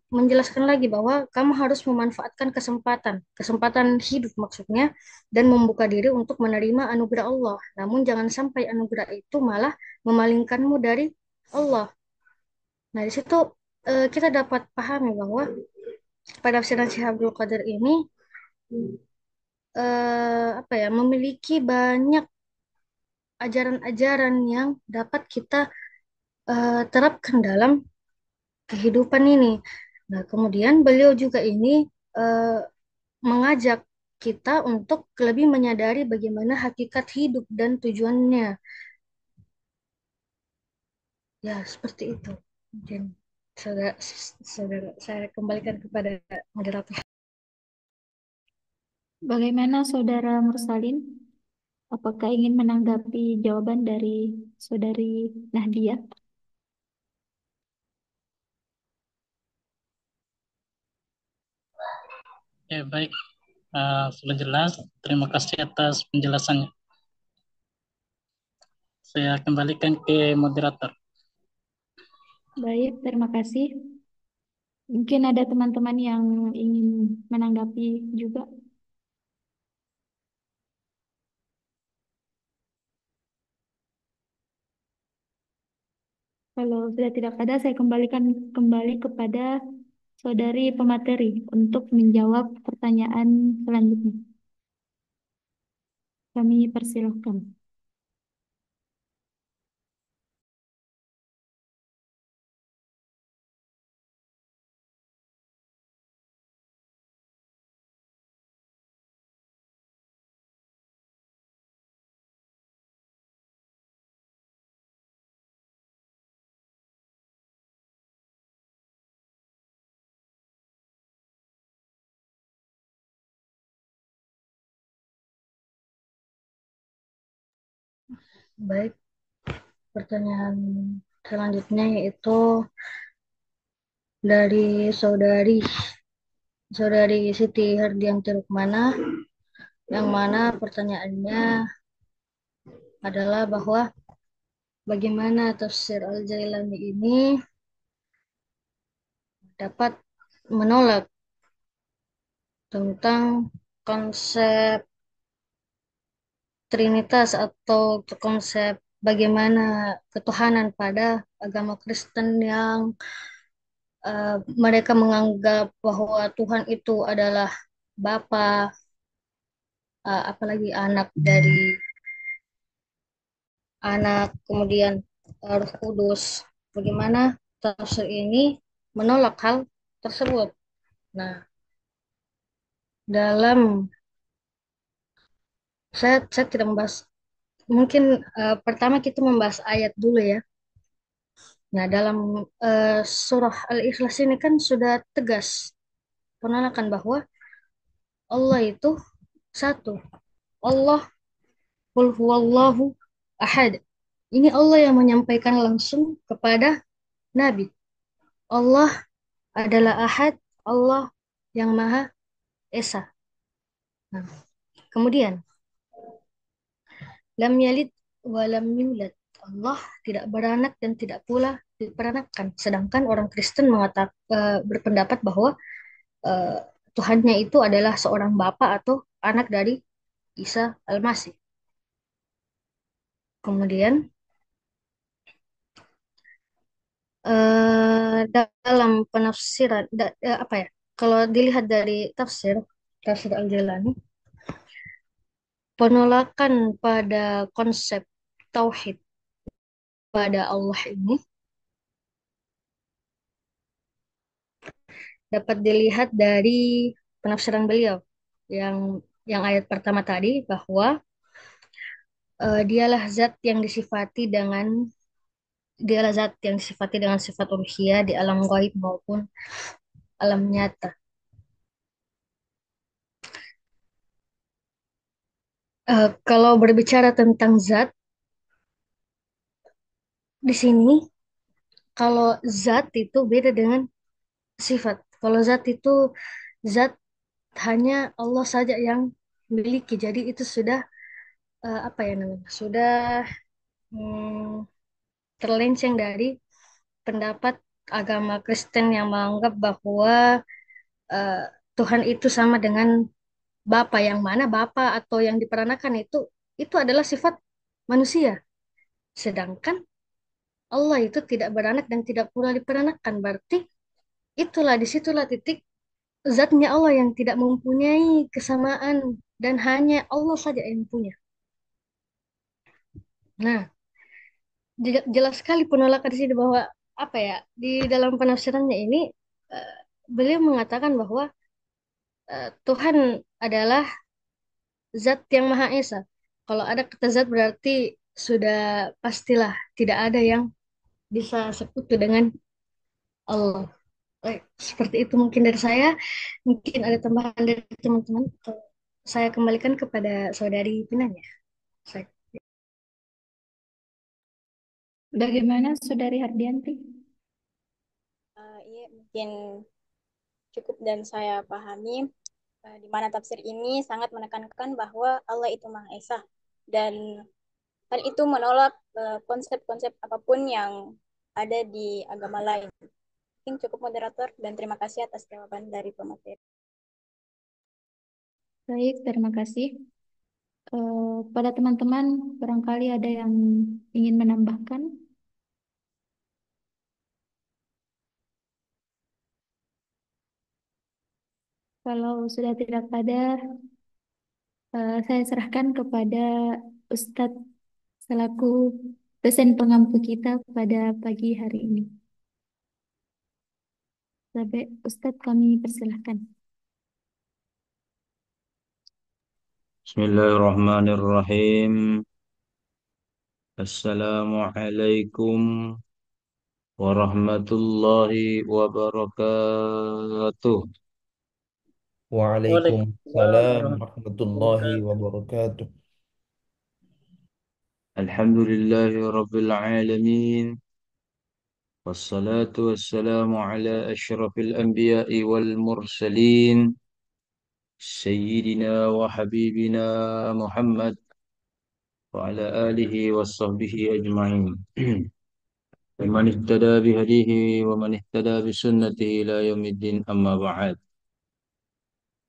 menjelaskan lagi bahwa kamu harus memanfaatkan kesempatan, kesempatan hidup maksudnya, dan membuka diri untuk menerima anugerah Allah. Namun jangan sampai anugerah itu malah memalingkanmu dari Allah. Nah, di situ kita dapat pahami bahwa pada tafsiran Syekh Abdul Qadir ini apa ya, memiliki banyak ajaran-ajaran yang dapat kita terapkan dalam kehidupan ini. Nah, kemudian beliau juga ini eh, mengajak kita untuk lebih menyadari bagaimana hakikat hidup dan tujuannya. Ya, seperti itu. Mungkin saudara, saudara saya kembalikan kepada moderator. Bagaimana saudara Mursalin? Apakah ingin menanggapi jawaban dari saudari Nahdia? Ya, baik. Sudah jelas. Terima kasih atas penjelasannya. Saya kembalikan ke moderator. Baik, terima kasih. Mungkin ada teman-teman yang ingin menanggapi juga. Kalau sudah tidak ada, saya kembalikan kembali kepada saudari pemateri untuk menjawab pertanyaan selanjutnya. Kami persilahkan. Baik, pertanyaan selanjutnya yaitu dari saudari Siti Hardianti Rukmana, yang mana pertanyaannya adalah bahwa bagaimana tafsir Al-Jailani ini dapat menolak tentang konsep Trinitas atau konsep bagaimana ketuhanan pada agama Kristen yang mereka menganggap bahwa Tuhan itu adalah Bapa, apalagi anak dari anak, kemudian Roh Kudus. Bagaimana tafsir ini menolak hal tersebut. Nah, dalam saya tidak membahas, mungkin pertama kita membahas ayat dulu ya. Nah, dalam surah Al-Ikhlas ini kan sudah tegas penolakan bahwa Allah itu satu. Allah Qul huwallahu ahad. Ini Allah yang menyampaikan langsung kepada Nabi. Allah adalah ahad, Allah yang Maha Esa. Nah, kemudian lam yalid wa lam yulad. Allah tidak beranak dan tidak pula diperanakkan. Sedangkan orang Kristen berpendapat bahwa eh, Tuhannya itu adalah seorang bapa atau anak dari Isa Al-Masih. Kemudian dalam penafsiran apa ya? Kalau dilihat dari tafsir Al-Jalani, penolakan pada konsep tauhid pada Allah ini dapat dilihat dari penafsiran beliau yang ayat pertama tadi bahwa dialah zat yang disifati dengan dialah zat yang disifati dengan sifat uluhiyah di alam gaib maupun alam nyata. Kalau berbicara tentang zat di sini, kalau zat itu beda dengan sifat. Kalau zat itu zat hanya Allah saja yang miliki. Jadi itu sudah apa ya namanya? Sudah hmm, terlenceng dari pendapat agama Kristen yang menganggap bahwa eh, Tuhan itu sama dengan Bapa, yang mana Bapa atau yang diperanakan itu adalah sifat manusia. Sedangkan Allah itu tidak beranak dan tidak pula diperanakan. Berarti disitulah titik zatnya Allah yang tidak mempunyai kesamaan dan hanya Allah saja yang punya. Nah, jelas sekali penolakan di sini bahwa apa ya, di dalam penafsirannya ini eh, beliau mengatakan bahwa Tuhan adalah zat yang Maha Esa. Kalau ada kata zat berarti sudah pastilah tidak ada yang bisa sekutu dengan Allah. Seperti itu mungkin dari saya. Mungkin ada tambahan dari teman-teman. Saya kembalikan kepada saudari penanya. Saya. Bagaimana Saudari Hardianti? Iya, mungkin cukup dan saya pahami di mana tafsir ini sangat menekankan bahwa Allah itu Maha Esa dan hal itu menolak konsep-konsep apapun yang ada di agama lain. Mungkin cukup moderator dan terima kasih atas jawaban dari pemateri. Baik, terima kasih. Pada teman-teman, barangkali ada yang ingin menambahkan. Kalau sudah tidak ada, saya serahkan kepada Ustadz selaku dosen pengampu kita pada pagi hari ini. Sampai Ustadz kami persilahkan. Bismillahirrahmanirrahim. Assalamualaikum warahmatullahi wabarakatuh. Waalaikumsalam Waalaikumsalam warahmatullahi warahmatullahi wabarakatuh. الحمد لله رب العالمين، والصلاة والسلام على أشرف الأنبياء والمرسلين، سيدنا وحبيبنا محمد وعلى آله وصحبه أجمعين. ومن اهتدى بهديه ومن اهتدى بسنته إلى يوم الدين، أما بعد.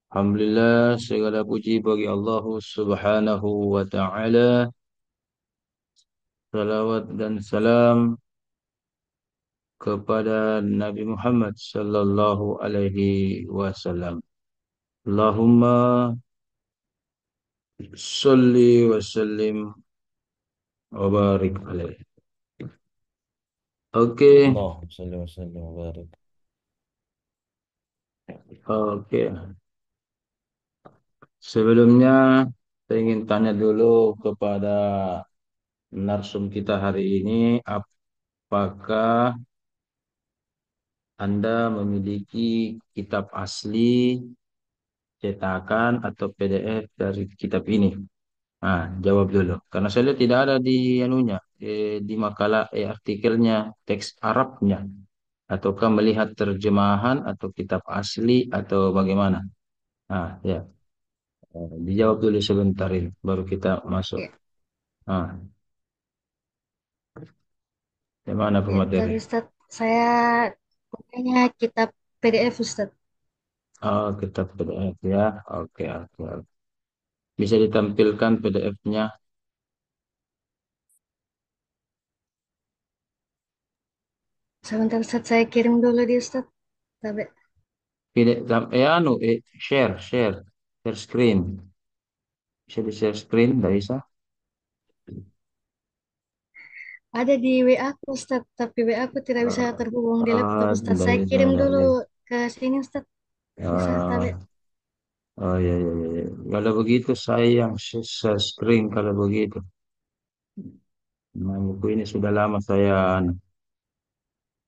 Alhamdulillah, segala puji bagi Allah Subhanahu wa Ta'ala. Salawat dan salam kepada Nabi Muhammad sallallahu alaihi wasallam. Allahumma sholli wa sallim wa barik alaihi. Oke, Allahumma shalli wa sallim wa barik. oke. Sebelumnya saya ingin tanya dulu kepada narsum kita hari ini, apakah Anda memiliki kitab asli, cetakan atau PDF dari kitab ini? Nah, jawab dulu. Karena saya lihat tidak ada di anunya, di makalah, artikelnya, teks Arabnya. Ataukah melihat terjemahan atau kitab asli atau bagaimana? Nah, ya. Dijawab dulu sebentar ini, baru kita masuk. Ya, Nah, gimana ya, pemateri? tadi Ustadz, saya punya kitab PDF Ustadz. Oh, kitab PDF ya. Oke, oke, oke. Bisa ditampilkan PDF-nya. Sebentar Ustadz, saya kirim dulu di Ustadz. Tapi Share, share screen. Bisa di share screen, tidak bisa? ada di WA aku Ustadz, tapi WA aku tidak bisa terhubung di laptop Ustadz. Tidak Saya bisa, kirim tidak dulu bisa. ke sini Ustadz. Bisa, tapi Ah, oh ya, ya, ya, ya. Kalau begitu saya yang share screen kalau begitu. Nah, buku ini sudah lama saya,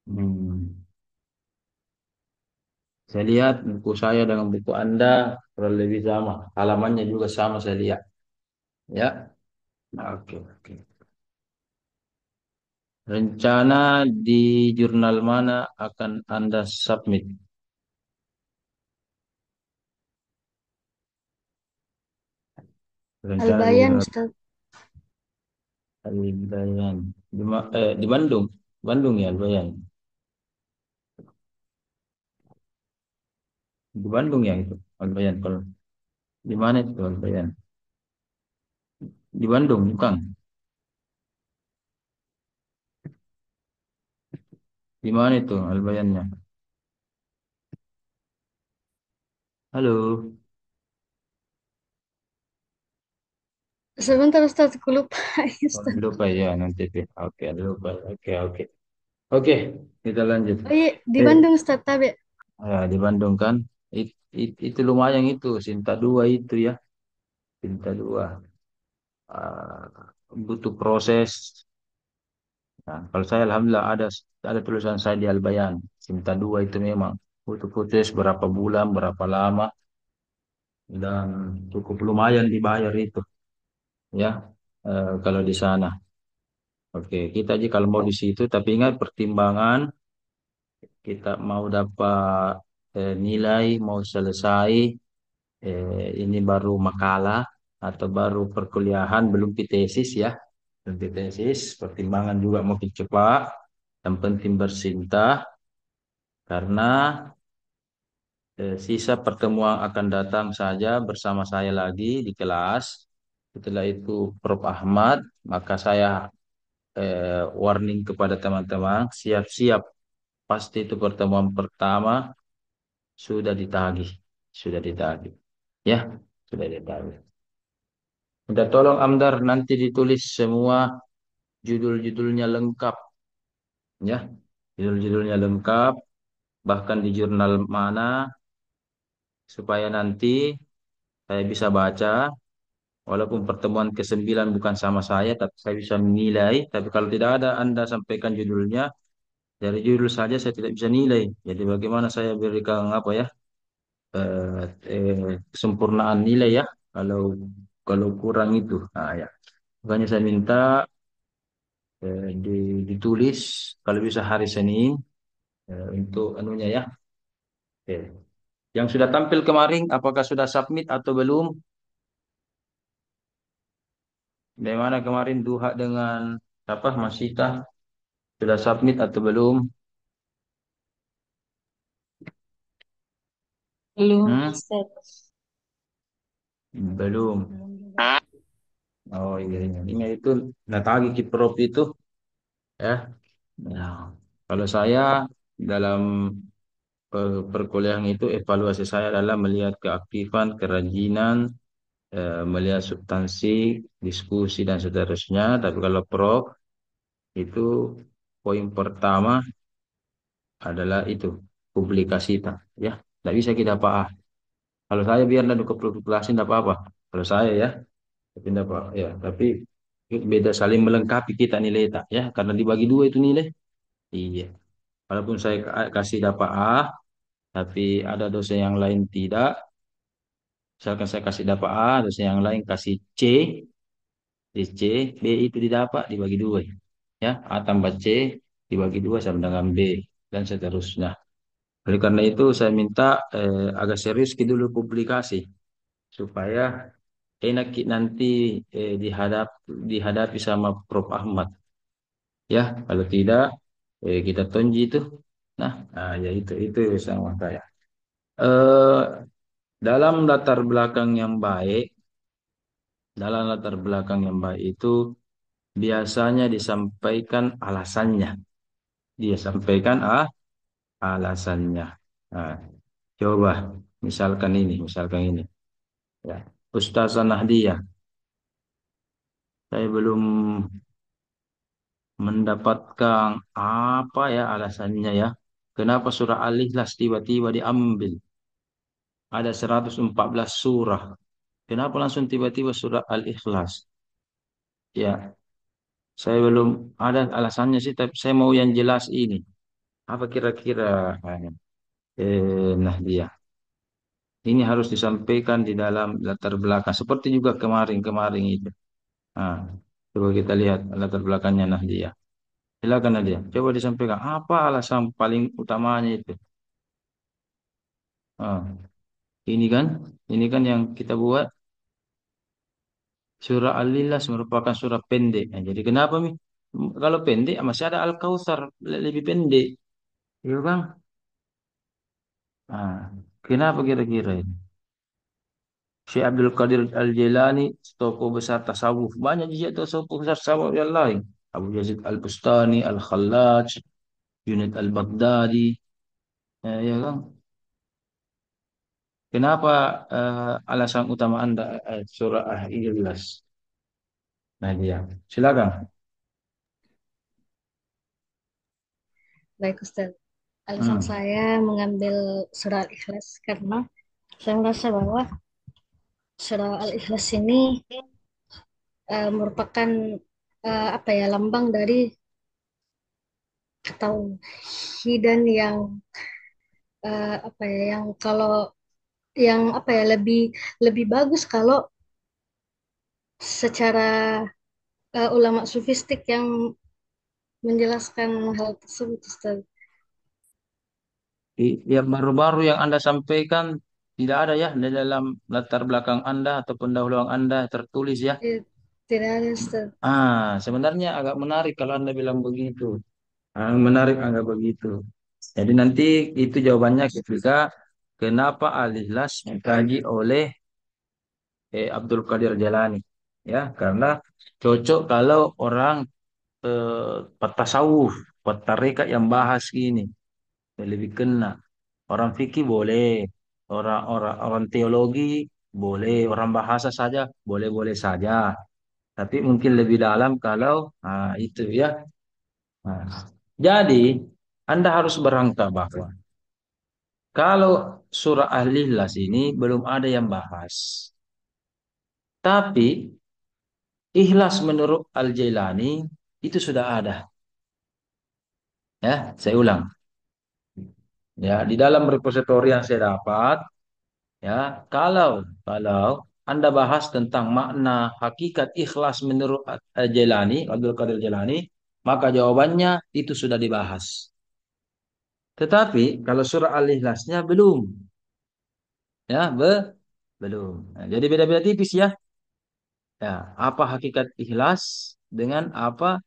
hmm, saya lihat buku saya dengan buku Anda kurang lebih sama. Halamannya juga sama saya lihat. Ya, oke, oke. Rencana di jurnal mana akan Anda submit? Rencana di Al-Bayan jurnal Ustadz. Al-Bayan. Di Bandung. Bandung ya, Al-Bayan. Di Bandung ya itu, Al-Bayan. Kalau di mana itu Al-Bayan? Di Bandung, bukan? Di mana itu Al-Bayannya? Halo. Sebentar Ustadz, aku lupa Oh, Ustadz. lupa ya nanti. Oke, lupa. Oke, oke. Oke, kita lanjut. Oh iya, di Eh, Bandung Ustadz, tapi ya, di Bandung kan? Itu lumayan itu, Sinta 2 itu ya. Sinta 2. Butuh proses. Nah, kalau saya alhamdulillah ada tulisan saya di Albayan. Sinta 2 itu memang butuh proses berapa bulan, berapa lama, dan cukup lumayan dibayar itu ya, kalau di sana. Oke, kita aja kalau mau di situ, tapi ingat pertimbangan kita mau dapat nilai, mau selesai, ini baru makalah atau baru perkuliahan, belum tesis ya, belum tesis. Pertimbangan juga makin cepat, yang penting bersinta karena sisa pertemuan akan datang saja bersama saya lagi di kelas. Setelah itu Prof. Ahmad, maka saya warning kepada teman-teman, siap-siap pasti itu pertemuan pertama sudah ditagih, sudah ditagih, ya, sudah ditagih. Minta tolong Amdar nanti ditulis semua judul-judulnya lengkap, ya, judul-judulnya lengkap, bahkan di jurnal mana, supaya nanti saya bisa baca, walaupun pertemuan ke-9 bukan sama saya, tapi saya bisa menilai. Tapi kalau tidak ada Anda sampaikan judulnya, dari judul saja saya tidak bisa nilai. Jadi bagaimana saya berikan apa ya, kesempurnaan nilai ya, kalau kalau kurang itu. Nah, ya. Makanya saya minta ditulis kalau bisa hari Senin untuk anunya ya. Oke. Yang sudah tampil kemarin, apakah sudah submit atau belum? Bagaimana kemarin Duha dengan apa Masita sudah submit atau belum? Belum, Hmm? Ustaz. Belum. Belum juga. Oh iya, ini itu Natagi Kiprop itu ya. Nah, kalau saya dalam perkuliahan itu evaluasi saya adalah melihat keaktifan, kerajinan, melihat substansi, diskusi dan seterusnya. Tapi kalau Prof itu poin pertama adalah itu publikasi tak ya. Tidak bisa kita apa. Kalau saya biar dan publikasi tidak apa-apa. Kalau saya ya, tapi tidak apa ya. Tapi beda saling melengkapi kita nilai tak ya. Karena dibagi dua itu nilai. Iya. Walaupun saya kasih dapat A, tapi ada dosen yang lain tidak. Misalkan saya kasih dapat A, dosen yang lain kasih C, di C, B itu didapat dibagi dua. Ya, A tambah C dibagi dua sama dengan B dan seterusnya. Oleh karena itu saya minta agak serius dulu publikasi supaya enak nanti dihadapi sama Prof Ahmad. Ya, kalau tidak kita tonji itu. Ya itu sama saya. Eh, dalam latar belakang yang baik, dalam latar belakang yang baik itu biasanya disampaikan alasannya. Dia sampaikan alasannya. Nah, coba misalkan ini. Ya, Ustazah Nahdiyah, saya belum mendapatkan apa ya alasannya ya. Kenapa surah Al-Ikhlas tiba-tiba diambil? Ada 114 surah. Kenapa langsung tiba-tiba surah Al-Ikhlas? Ya, saya belum ada alasannya sih, tapi saya mau yang jelas ini. Apa kira-kira Nahdiyah? Ini harus disampaikan di dalam latar belakang. Seperti juga kemarin-kemarin itu. Nah, coba kita lihat latar belakangnya Nahdiyah. Silakan Nadia. Coba disampaikan apa alasan paling utamanya itu. Ah, ini kan, ini kan yang kita buat surah Al-Ikhlas merupakan surah pendek. Nah, jadi kenapa nih? Kalau pendek masih ada Al-Kautsar lebih pendek, ya Bang? Ah, kenapa kira-kira ini? Syekh Abdul Qadir Al-Jailani, tokoh besar tasawuf. Banyak juga tokoh besar tasawuf yang lain. Abu Yazid Al-Bustani, Al-Khallaj, Junaid Al-Baghdadi, ya kan? Kenapa alasan utama Anda surah Al-Ikhlas? Nah dia, silakan. Baik, Ustaz. Alasan Hmm. saya mengambil surah Al-Ikhlas karena saya merasa bahwa surah Al-Ikhlas ini merupakan apa ya lambang dari ketauhidan yang apa ya yang kalau yang apa ya lebih lebih bagus kalau secara ulama sufistik yang menjelaskan hal tersebut, Ustaz. Yang baru-baru yang Anda sampaikan tidak ada ya di dalam latar belakang Anda atau pendahuluan Anda tertulis ya. Eh, Tidak ada, Ustaz. Sebenarnya agak menarik kalau Anda bilang begitu. Menarik agak begitu. Jadi nanti itu jawabannya ketika kenapa Al-Ikhlas dikaji oleh Abdul Qadir Jalani. Ya, karena cocok kalau orang petasawuf, petarekat yang bahas ini lebih kena. Orang fikih boleh, orang teologi boleh, orang bahasa saja boleh-boleh saja. Tapi mungkin lebih dalam kalau itu ya. Nah, jadi Anda harus berangkat bahwa kalau surah Al-Ikhlas ini belum ada yang bahas. Tapi ikhlas menurut Al-Jailani itu sudah ada. Ya, saya ulang. Ya, di dalam repositori yang saya dapat, ya, kalau Anda bahas tentang makna hakikat ikhlas menurut Jailani, Abdul Qadir Jailani, maka jawabannya itu sudah dibahas. Tetapi kalau surah Al-Ikhlasnya belum, ya, belum. Nah, jadi beda-beda tipis ya. Ya, apa hakikat ikhlas dengan apa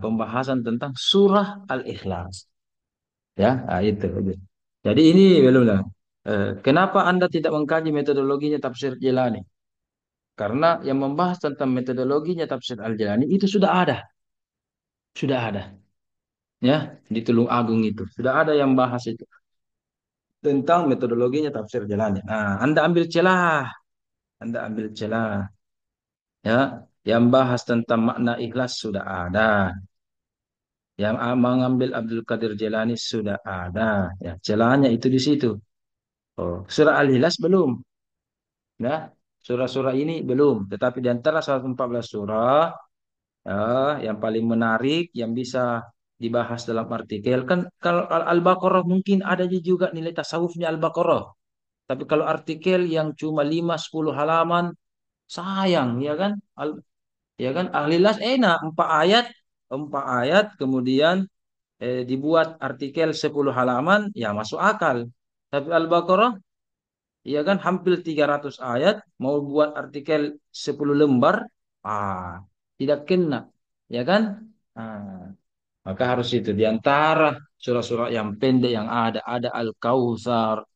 pembahasan tentang surah Al-Ikhlas. Ya, itu. Jadi ini belum lah. Kenapa Anda tidak mengkaji metodologinya tafsir Jalani? Karena yang membahas tentang metodologinya tafsir Al-Jalani itu sudah ada, ya, di Tulung Agung itu sudah ada yang bahas itu tentang metodologinya tafsir Jalani. Nah, Anda ambil celah, ya, yang bahas tentang makna ikhlas sudah ada, yang mengambil Abdul Qadir Jalani sudah ada, ya, celahnya itu di situ. Oh, surah Al-Ikhlas belum. Nah, surah-surah ini belum. Tetapi di antara 114 surah, yang paling menarik yang bisa dibahas dalam artikel kan kalau Al-Baqarah mungkin ada juga nilai tasawufnya Al-Baqarah. Tapi kalau artikel yang cuma 5-10 halaman, sayang, ya kan? Ya kan? Al-Ikhlas enak 4 ayat, kemudian dibuat artikel 10 halaman, ya masuk akal. Tapi Al-Baqarah, ya kan, hampir 300 ayat, mau buat artikel 10 lembar, tidak kena, ya kan? Ah, maka harus itu di antara surah-surah yang pendek yang ada Al-Kautsar,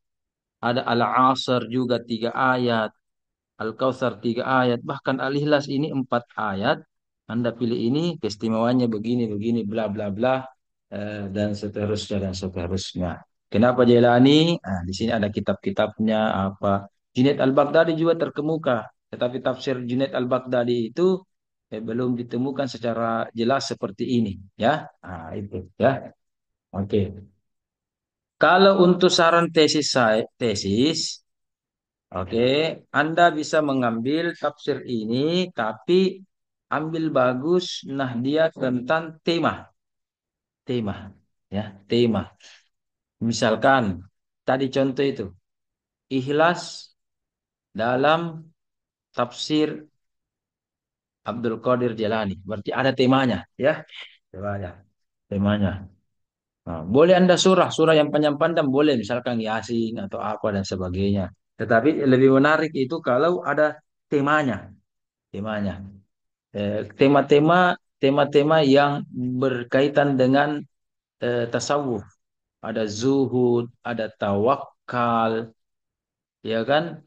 ada Al-Asr juga 3 ayat, Al-Kautsar 3 ayat, bahkan Al-Ikhlas ini 4 ayat. Anda pilih ini, keistimewaannya begini, begini, bla bla bla, dan seterusnya dan seterusnya. Kenapa Jailani? Nah, di sini ada kitab-kitabnya apa. Junaid Al-Baghdadi juga terkemuka, tetapi tafsir Junaid Al-Baghdadi itu belum ditemukan secara jelas seperti ini, ya. Nah, itu, ya. Oke. Kalau untuk saran tesis, oke, Anda bisa mengambil tafsir ini, tapi ambil bagus dia tentang tema, ya, tema. Misalkan tadi contoh itu, ikhlas dalam tafsir Abdul Qadir Jalani, berarti ada temanya, ya, temanya, temanya. Nah, boleh Anda surah yang panjang-panjang, boleh, misalkan Yasin atau apa dan sebagainya. Tetapi lebih menarik itu kalau ada temanya, temanya. Tema-tema tema-tema yang berkaitan dengan tasawuf. Ada zuhud, ada tawakal, ya kan?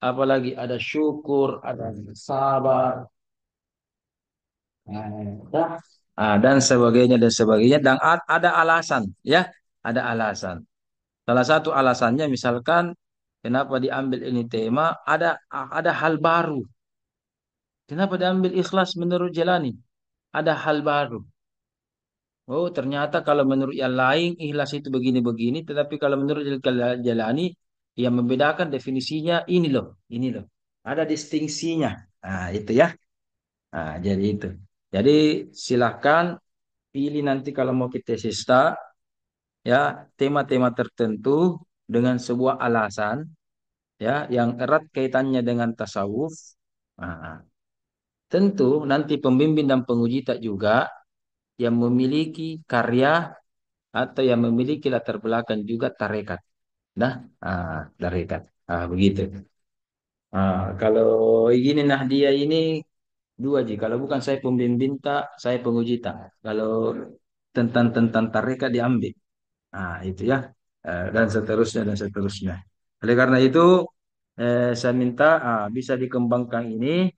Apalagi ada syukur, ada sabar, dan sebagainya dan ada alasan, ya, ada alasan. Salah satu alasannya misalkan kenapa diambil ini tema, ada hal baru. Kenapa diambil ikhlas menurut Jalani? Ada hal baru. Oh, ternyata kalau menurut yang lain ikhlas itu begini-begini, tetapi kalau menurut Jalani yang membedakan definisinya ini loh. Ada distingsinya. Nah, itu ya. Nah, jadi itu. Jadi silahkan pilih nanti kalau mau kita sista, ya, tema-tema tertentu dengan sebuah alasan, ya, yang erat kaitannya dengan tasawuf. Nah, tentu nanti pembimbing dan penguji tak juga yang memiliki karya atau yang memiliki latar belakang juga tarekat. Nah, tarekat. Begitu. Kalau ini dia ini dua ji. Kalau bukan saya pembimbing tak, saya penguji tak. Kalau tentang tarekat diambil. Itu ya. Dan seterusnya dan seterusnya. Oleh karena itu, saya minta bisa dikembangkan ini,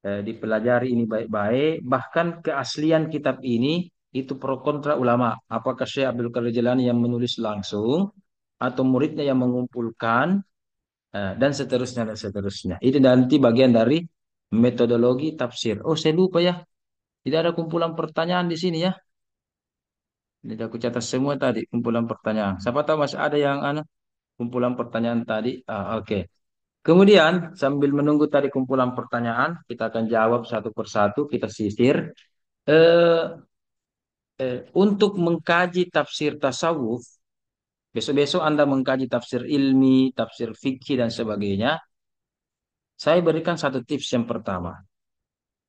dipelajari ini baik-baik. Bahkan keaslian kitab ini itu pro kontra ulama. Apakah Syekh Abdul Qadir Jailani yang menulis langsung atau muridnya yang mengumpulkan, dan seterusnya dan seterusnya. Itu nanti bagian dari metodologi tafsir. Oh, saya lupa ya. Tidak ada kumpulan pertanyaan di sini ya. Ini aku catat semua tadi kumpulan pertanyaan. Siapa tahu masih ada yang kumpulan pertanyaan tadi. Oke. Kemudian sambil menunggu tadi kumpulan pertanyaan, kita akan jawab satu persatu, kita sisir. Eh, untuk mengkaji tafsir tasawuf, besok-besok Anda mengkaji tafsir ilmi, tafsir fikih dan sebagainya. Saya berikan satu tips yang pertama.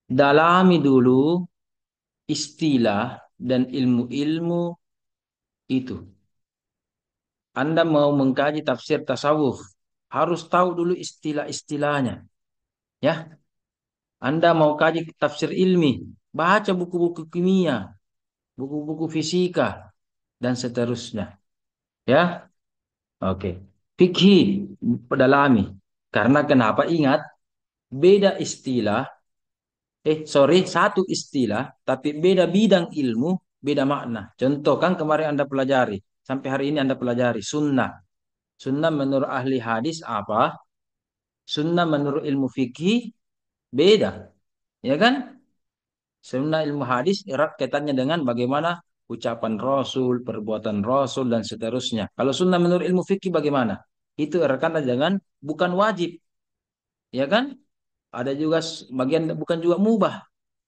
Dalami dulu istilah dan ilmu-ilmu itu. Anda mau mengkaji tafsir tasawuf, harus tahu dulu istilah-istilahnya. Ya, Anda mau kaji tafsir ilmi, baca buku-buku kimia, buku-buku fisika, dan seterusnya. Ya, oke. Fikih, pedalami. Karena kenapa? Ingat, beda istilah, satu istilah, tapi beda bidang ilmu, beda makna. Contoh kan kemarin Anda pelajari, sampai hari ini Anda pelajari sunnah. Sunnah menurut ahli hadis apa? Sunnah menurut ilmu fikih beda, ya kan? Sunnah ilmu hadis erat kaitannya dengan bagaimana ucapan Rasul, perbuatan Rasul, dan seterusnya. Kalau sunnah menurut ilmu fikih bagaimana? Itu erat kaitannya dengan bukan wajib, ya kan? Ada juga bagian bukan juga mubah,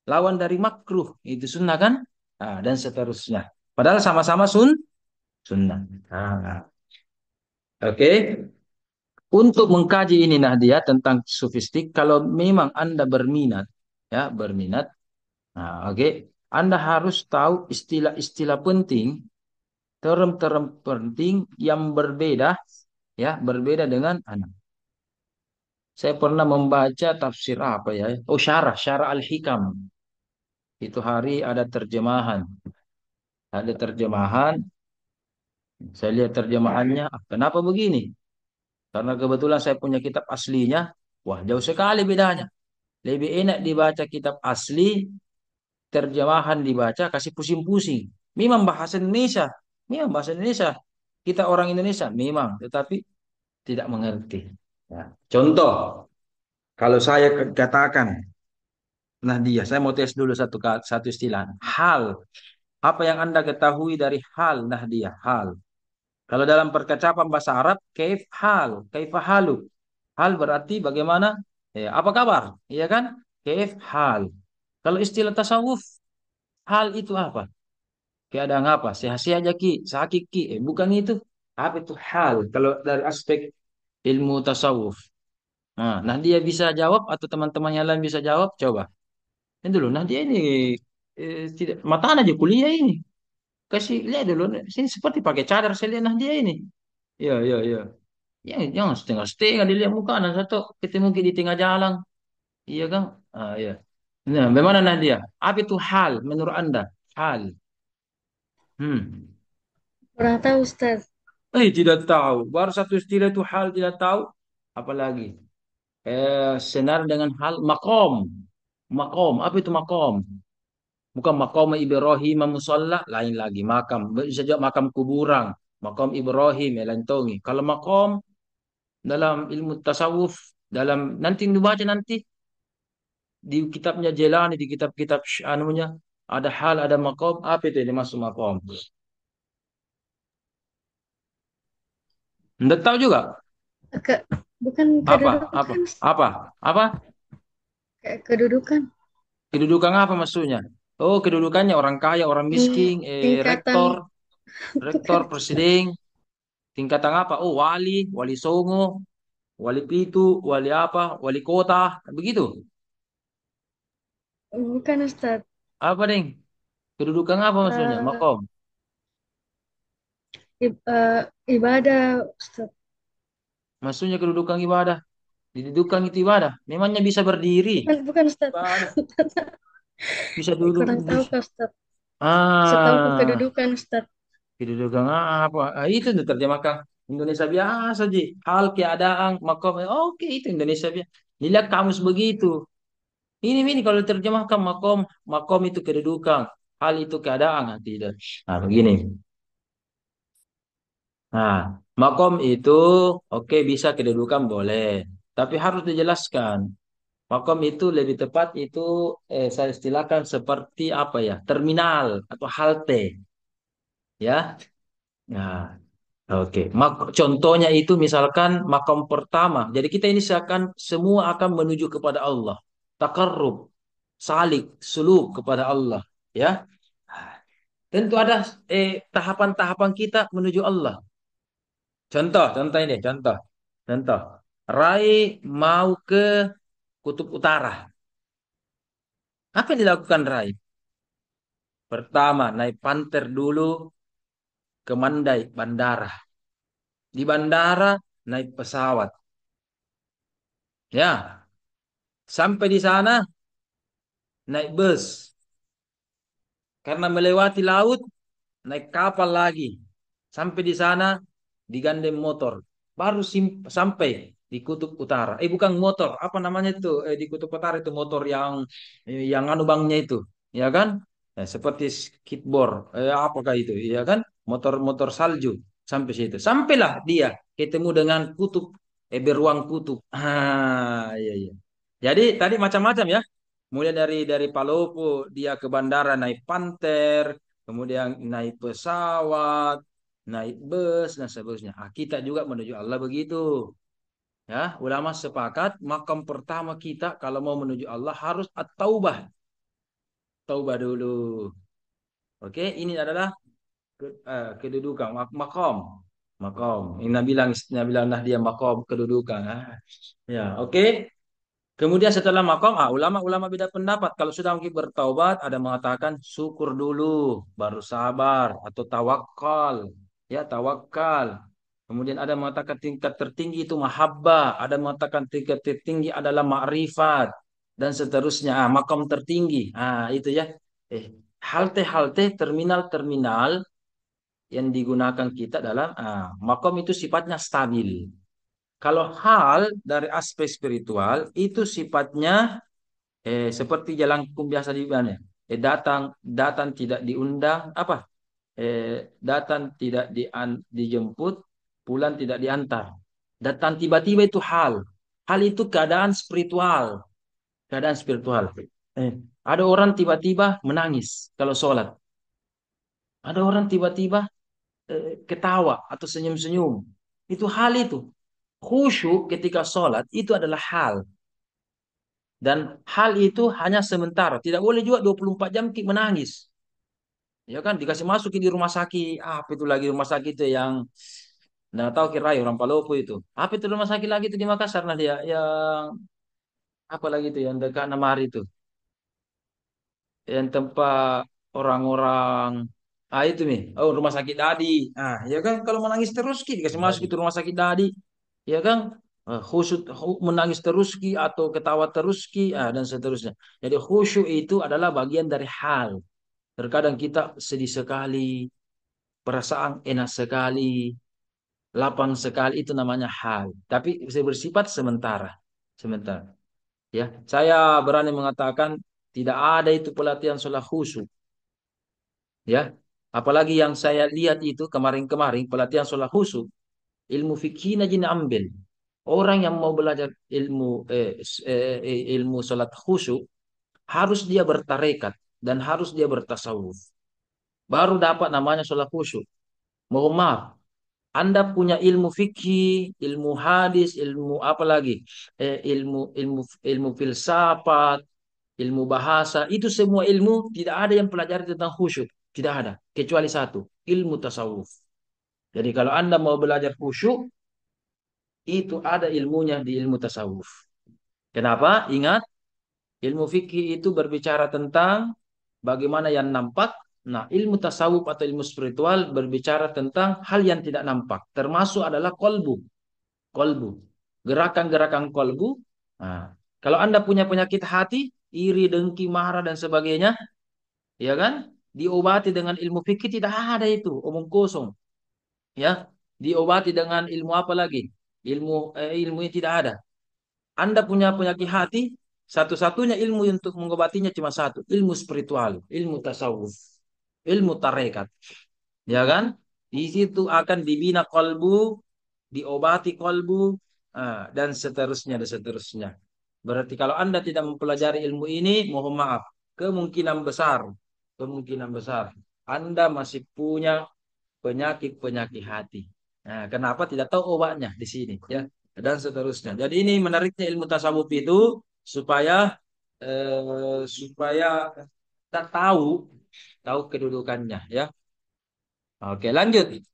lawan dari makruh, itu sunnah kan? Nah, dan seterusnya. Padahal sama-sama sunnah. Nah, oke. Untuk mengkaji ini Nadia tentang sufistik, kalau memang Anda berminat, ya berminat, nah, oke, Anda harus tahu istilah-istilah penting, term-term penting yang berbeda, ya berbeda dengan Anda. Saya pernah membaca tafsir apa ya? Oh, syarah Al-Hikam. Itu hari ada terjemahan, saya lihat terjemahannya, kenapa begini? Karena kebetulan saya punya kitab aslinya, wah jauh sekali bedanya. Lebih enak dibaca kitab asli, terjemahan dibaca, kasih pusing-pusing. Memang bahasa Indonesia, memang bahasa Indonesia. Kita orang Indonesia, memang, tetapi tidak mengerti. Ya. Contoh, kalau saya katakan, nah dia, saya mau tes dulu satu istilah. Hal, apa yang Anda ketahui dari hal, nah dia, hal. Kalau dalam percakapan bahasa Arab, kaif hal, kaifa halu. Hal berarti bagaimana? Ya, apa kabar? Iya kan? Kaif hal. Kalau istilah tasawuf, hal itu apa? Keadaan apa? Sehat-sehat aja ki, sakit ki. Bukan itu. Apa itu hal? Kalau dari aspek ilmu tasawuf. Nah, dia bisa jawab atau teman-teman yang lain bisa jawab? Coba. Ini dulu. Nah, dia ini tidak mata aja kuliah ini. Kasih lihat dulu. Sini seperti pakai cadar saya lihat nah dia ini. Ya, ya, ya. Jangan setengah-setengah dilihat muka dan satu ketemu di tengah jalan. Iya kan? Iya. Nah, bagaimana Nadia? Apa itu hal menurut Anda? Hal. Hmm. Kurang tahu, Ustaz. Tidak tahu. Baru satu istilah itu hal tidak tahu. Apalagi senar dengan hal makom. Makom. Apa itu makom? Bukan makom Ibrahim musalla, lain lagi. Makam. Bisa juga makam kuburan. Makom Ibrahim, ya lain tongi. Kalau makom dalam ilmu tasawuf, dalam nanti dibaca nanti di kitabnya Jelani, di kitab-kitab anunya ada hal, ada makom. Apa itu yang dimaksud makom? Tidak tahu juga. Ke, bukan Apa? Apa? kedudukan, Apa? Apa? kedudukan. Kedudukan apa maksudnya? Oh, kedudukannya orang kaya, orang miskin, Tingkatan, rektor, rektor, bukan, Ustaz. presiden, tingkatan apa? Oh, wali, wali songo, wali pitu, wali apa, wali kota, begitu. Bukan, Ustaz. Apa, Deng? Kedudukan apa maksudnya? Eh, Makom. ibadah, Ustaz. Maksudnya kedudukan ibadah. Didudukan itu ibadah. Memangnya bisa berdiri. Bukan, bukan, Ustaz. Ibadah. Bisa duduk. Kurang tahu, Kak, Ustaz. Setahu Ah, kedudukan, Ustaz. kedudukan apa? Itu diterjemahkan Indonesia biasa, Ji. Hal keadaan, makom. Oke, itu Indonesia biasa. Dilihat kamus begitu. Ini kalau terjemahkan makom, makom itu kedudukan, hal itu keadaan, tidak. Nah, begini. Nah, makom itu oke bisa kedudukan boleh, tapi harus dijelaskan. Makom itu lebih tepat itu saya istilahkan seperti apa ya? Terminal atau halte, ya. Nah, oke. Contohnya itu misalkan makom pertama. Jadi kita ini seakan semua akan menuju kepada Allah. Takarrub, salik, suluk kepada Allah, ya. Tentu ada tahapan-tahapan kita menuju Allah. Contoh ini, contoh. Contoh. Rai mau ke kutub utara. Apa yang dilakukan Rai? Pertama, naik panter dulu ke Mandai, bandara. Di bandara, naik pesawat. Ya, sampai di sana, naik bus. Karena melewati laut, naik kapal lagi. Sampai di sana, digandeng motor. Baru sampai di kutub utara. Bukan motor, apa namanya itu? Di kutub utara itu motor yang anu bangnya itu, ya kan? Seperti skateboard, apakah itu, ya kan? Motor-motor salju sampai situ. Sampailah dia ketemu dengan kutub, beruang kutub. Ah, iya iya. Jadi tadi macam-macam ya. Mulai dari Palopo dia ke bandara naik panter, kemudian naik pesawat, naik bus dan seterusnya. Kita juga menuju Allah begitu. Ya, ulama sepakat makam pertama kita kalau mau menuju Allah harus at-taubah. Taubah dulu. Oke, ini adalah kedudukan makom. Makom. Ini Nabi bilang nah dia makom kedudukan. Ya, oke. Kemudian setelah makom, ulama-ulama beda pendapat. Kalau sudah mungkin bertaubat, ada mengatakan syukur dulu, baru sabar atau tawakal. Ya, tawakal. Kemudian ada mengatakan tingkat tertinggi itu mahabbah, ada mengatakan tingkat tertinggi adalah ma'rifat dan seterusnya. Makom tertinggi. Itu ya. Halte-halte, terminal-terminal yang digunakan kita dalam makom itu sifatnya stabil. Kalau hal dari aspek spiritual itu sifatnya seperti jalanku biasa di mana? Datang datang tidak diundang apa? Datang tidak dijemput, pulang tidak diantar. Datang tiba-tiba itu hal. Hal itu keadaan spiritual, keadaan spiritual. Eh, ada orang tiba-tiba menangis kalau sholat. Ada orang tiba-tiba ketawa atau senyum-senyum. Itu hal itu. Khusyuk ketika sholat itu adalah hal. Dan hal itu hanya sementara. Tidak boleh juga 24 jam menangis. Ya kan, dikasih masukin di rumah sakit. Apa itu lagi rumah sakit itu yang nggak tahu kira orang Palopo itu. Apa itu rumah sakit lagi itu di Makassar nah dia yang apa lagi itu yang dekat Namari itu. Yang tempat orang-orang itu nih. Oh, rumah sakit Dadi. Ya kan kalau menangis terus Ki, dikasih masuk Jadi, itu rumah sakit Dadi. Ya kan? Khusyuk menangis terus Ki atau ketawa terus Ki dan seterusnya. Jadi khusyuk itu adalah bagian dari hal. Terkadang kita sedih sekali, perasaan enak sekali, lapang sekali itu namanya hal. Tapi bersifat sementara. Sementara. Ya, saya berani mengatakan tidak ada itu pelatihan sholat khusyuk. Ya, apalagi yang saya lihat itu kemarin-kemarin pelatihan sholat khusyuk, ilmu fikih aja ambil. Orang yang mau belajar ilmu sholat khusyuk harus dia bertarekat dan harus dia bertasawuf. Baru dapat namanya sholat khusyuk. Mohon maaf, Anda punya ilmu fikih, ilmu hadis, ilmu apa lagi? Ilmu ilmu ilmu filsafat, ilmu bahasa, itu semua ilmu tidak ada yang pelajari tentang khusyuk, tidak ada kecuali satu, ilmu tasawuf. Jadi kalau Anda mau belajar khusyuk, itu ada ilmunya di ilmu tasawuf. Kenapa? Ingat, ilmu fikih itu berbicara tentang bagaimana yang nampak. Nah, ilmu tasawuf atau ilmu spiritual berbicara tentang hal yang tidak nampak. Termasuk adalah kolbu. Kolbu. Gerakan-gerakan kolbu. Nah, kalau Anda punya penyakit hati, iri, dengki, marah, dan sebagainya, ya kan? Diobati dengan ilmu fikih tidak ada itu. Omong kosong. Ya. Diobati dengan ilmu apa lagi? Ilmu yang tidak ada. Anda punya penyakit hati, satu-satunya ilmu untuk mengobatinya cuma satu, ilmu spiritual, ilmu tasawuf, ilmu tarekat, ya kan? Di situ akan dibina kolbu, diobati kolbu, dan seterusnya dan seterusnya. Berarti kalau Anda tidak mempelajari ilmu ini, mohon maaf, kemungkinan besar, kemungkinan besar Anda masih punya penyakit-penyakit hati. Nah, kenapa tidak tahu obatnya di sini ya dan seterusnya. Jadi ini menariknya ilmu tasawuf itu supaya supaya kita tahu tahu kedudukannya ya. Oke, lanjut.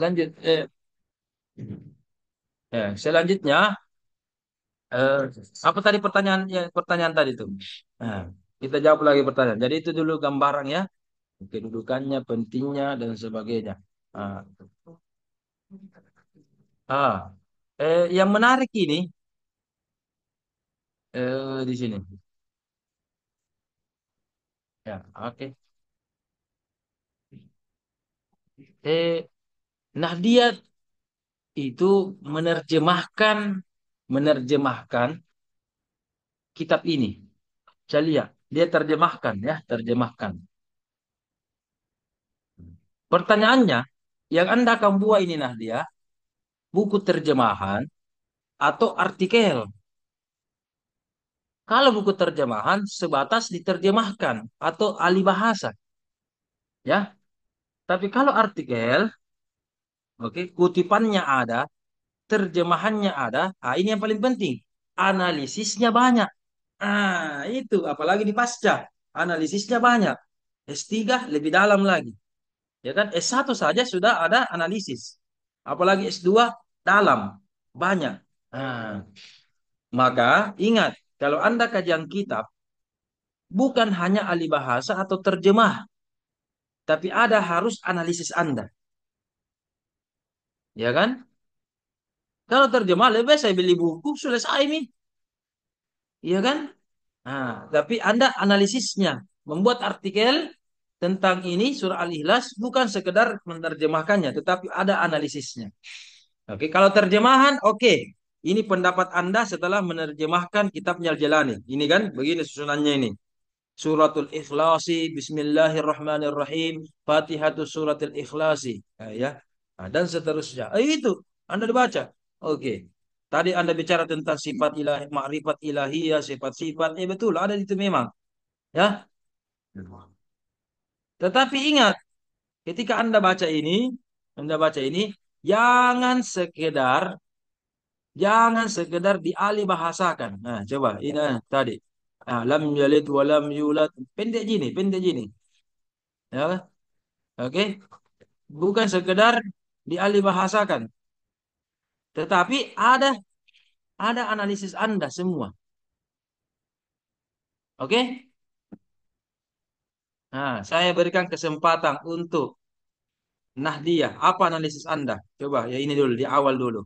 Lanjut. Selanjutnya, eh, apa tadi pertanyaan pertanyaan tadi tuh? Nah, kita jawab lagi pertanyaan. Jadi itu dulu gambaran ya, kedudukannya, pentingnya dan sebagainya. Ah, ah. Yang menarik ini di sini. Ya, oke. Eh, Nahdiyah itu menerjemahkan menerjemahkan kitab ini. Saya lihat, dia terjemahkan ya, terjemahkan. Pertanyaannya, yang Anda akan buat ini Nahdiyah, buku terjemahan atau artikel? Kalau buku terjemahan sebatas diterjemahkan atau ahli bahasa, ya. Tapi kalau artikel, oke, kutipannya ada, terjemahannya ada. Ah, ini yang paling penting. Analisisnya banyak. Ah, itu apalagi di pasca, analisisnya banyak. S3 lebih dalam lagi. Ya kan? S1 saja sudah ada analisis. Apalagi S2 dalam, banyak. Ah, maka ingat, kalau Anda kajian kitab, bukan hanya ahli bahasa atau terjemah, tapi ada harus analisis Anda. Ya kan? Kalau terjemah lebih baik saya beli buku, selesai nih. Iya kan? Nah, tapi Anda analisisnya, membuat artikel tentang ini surah Al-Ikhlas bukan sekedar menerjemahkannya, tetapi ada analisisnya. Oke, kalau terjemahan, oke. Ini pendapat Anda setelah menerjemahkan kitabnya Al-Jalani. Ini kan, begini susunannya ini. Suratul Ikhlasi, Bismillahirrahmanirrahim, Fatihatul Suratul Ikhlasi. Nah, ya. Nah, dan seterusnya. Itu, Anda dibaca. Oke. Tadi Anda bicara tentang sifat ilahi, makrifat ilahiyah, sifat-sifat. Betul, ada itu memang. Ya. Tetapi ingat, ketika Anda baca ini, jangan sekedar jangan sekedar dialih bahasakan. Nah, coba ini tadi. Lam yalid wa lam yulad. Pendek gini. Ya, oke. Bukan sekedar dialih bahasakan, tetapi ada analisis Anda semua. Oke? Nah, saya berikan kesempatan untuk Nahdiyah. Apa analisis Anda? Coba ya ini dulu di awal dulu.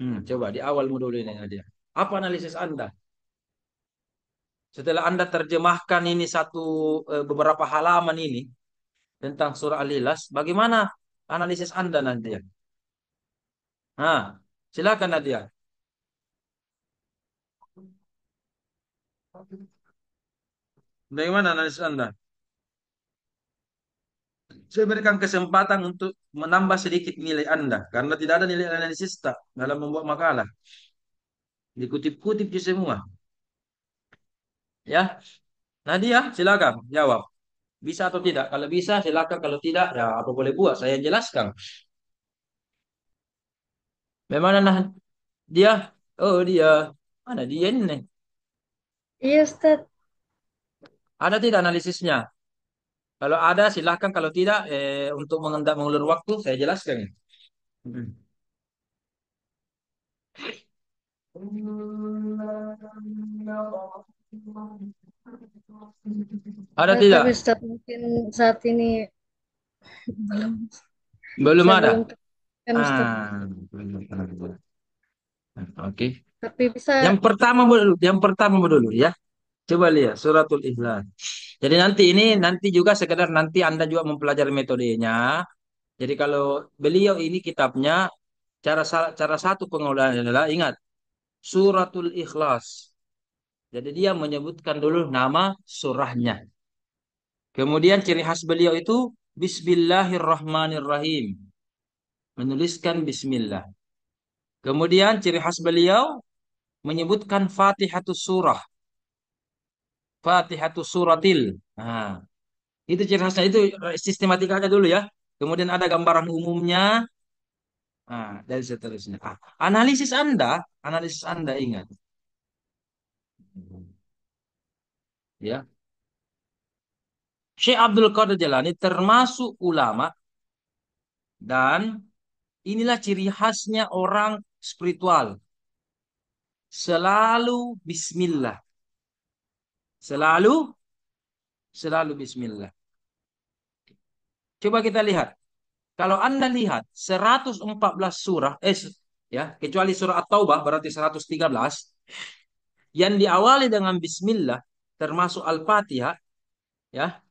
Coba di awalmu dulu ini Nahdiyah. Apa analisis Anda? Setelah Anda terjemahkan ini beberapa halaman ini tentang surah Al-Ikhlas, bagaimana analisis Anda Nahdiyah? Nah, silakan Nahdiyah. Bagaimana analisis Anda? Saya berikan kesempatan untuk menambah sedikit nilai Anda karena tidak ada nilai analisis tak dalam membuat makalah. Dikutip-kutip di semua. Ya, Nadia, silakan jawab. Bisa atau tidak? Kalau bisa, silakan. Kalau tidak, ya apa boleh buat? Saya jelaskan. Bagaimana nah dia? Oh dia, mana dia ini? Iya, Ustaz. Ada tidak analisisnya? Kalau ada, silakan. Kalau tidak, untuk mengendak mengulur waktu, saya jelaskan. Hmm. Ada Tapi tidak? Ustaz mungkin saat ini belum, Belum saya ada. belum temukan Ustaz. Belum. Oke. Tapi bisa, Yang pertama dulu ya. Coba lihat suratul Ikhlas. Jadi nanti juga sekedar nanti Anda juga mempelajari metodenya. Jadi kalau beliau ini kitabnya cara satu pengolahan adalah ingat suratul Ikhlas. Jadi dia menyebutkan dulu nama surahnya. Kemudian ciri khas beliau itu Bismillahirrahmanirrahim. Menuliskan Bismillah. Kemudian ciri khas beliau menyebutkan Fatihatus Surah. Fatihatus Suratil. Nah, itu ciri khasnya itu sistematikanya dulu ya. Kemudian ada gambaran umumnya. Dan seterusnya. Analisis Anda ingat. Ya. Syekh Abdul Qadir Jalani termasuk ulama dan inilah ciri khasnya orang spiritual. Selalu bismillah. Selalu, selalu bismillah. Coba kita lihat. Kalau Anda lihat 114 surah, ya, kecuali surah At-Taubah berarti 113, yang diawali dengan bismillah, termasuk Al-Fatihah, ya,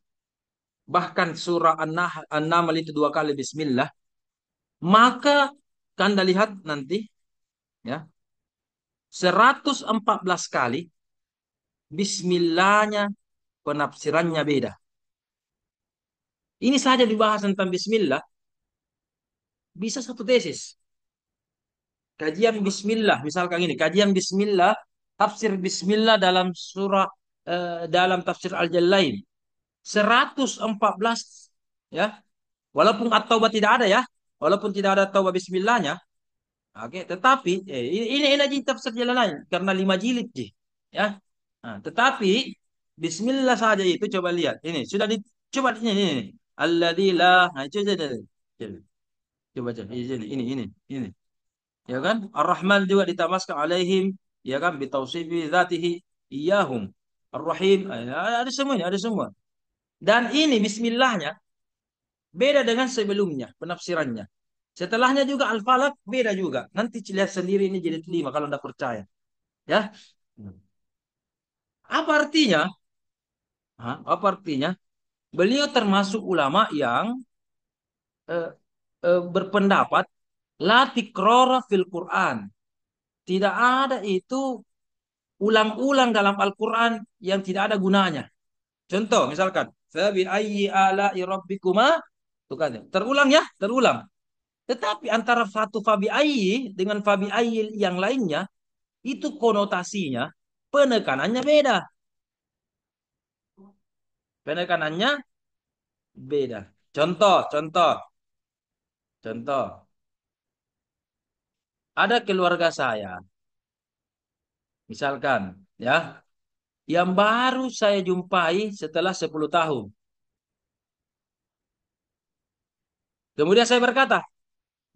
bahkan surah An-Naml itu 2 kali bismillah, maka Anda lihat nanti, ya, 114 kali bismillahnya penafsirannya beda. Ini saja dibahas tentang bismillah, bisa satu tesis. Kajian bismillah, misalkan ini, kajian bismillah, tafsir bismillah dalam surah dalam tafsir Al-Jalain. 114, ya. Walaupun at-taubah tidak ada, ya. Walaupun tidak ada taubah bismillahnya. Oke, tetapi ini aja tafsir jalan lain karena 5 jilid, ya. Nah, tetapi bismillah saja itu coba lihat. Ini sudah coba ini. Alladzi la, nah, coba ini. Ya kan? Ar-Rahman juga ditamaskan alaihim, ya kan? Bitausifi dzatihi iyahum. Ar-Rahim, ada semuanya, ada semua. Dan ini bismillahnya beda dengan sebelumnya penafsirannya. Setelahnya juga Al-Falaq beda juga. Nanti lihat sendiri ini jilid 5 kalau Anda percaya. Ya. Apa artinya? Apa artinya? Beliau termasuk ulama yang eh, berpendapat la tikrara fil Quran. Tidak ada itu ulang-ulang dalam Al-Quran yang tidak ada gunanya. Contoh, misalkan, fabi ayyi ala'i rabbikuma, tuh kan, terulang, ya, terulang. Tetapi antara satu fabi ayyi dengan fabi ayyi yang lainnya, itu konotasinya, penekanannya beda. Penekanannya beda. Contoh. Ada keluarga saya, misalkan, ya, yang baru saya jumpai setelah 10 tahun. Kemudian saya berkata,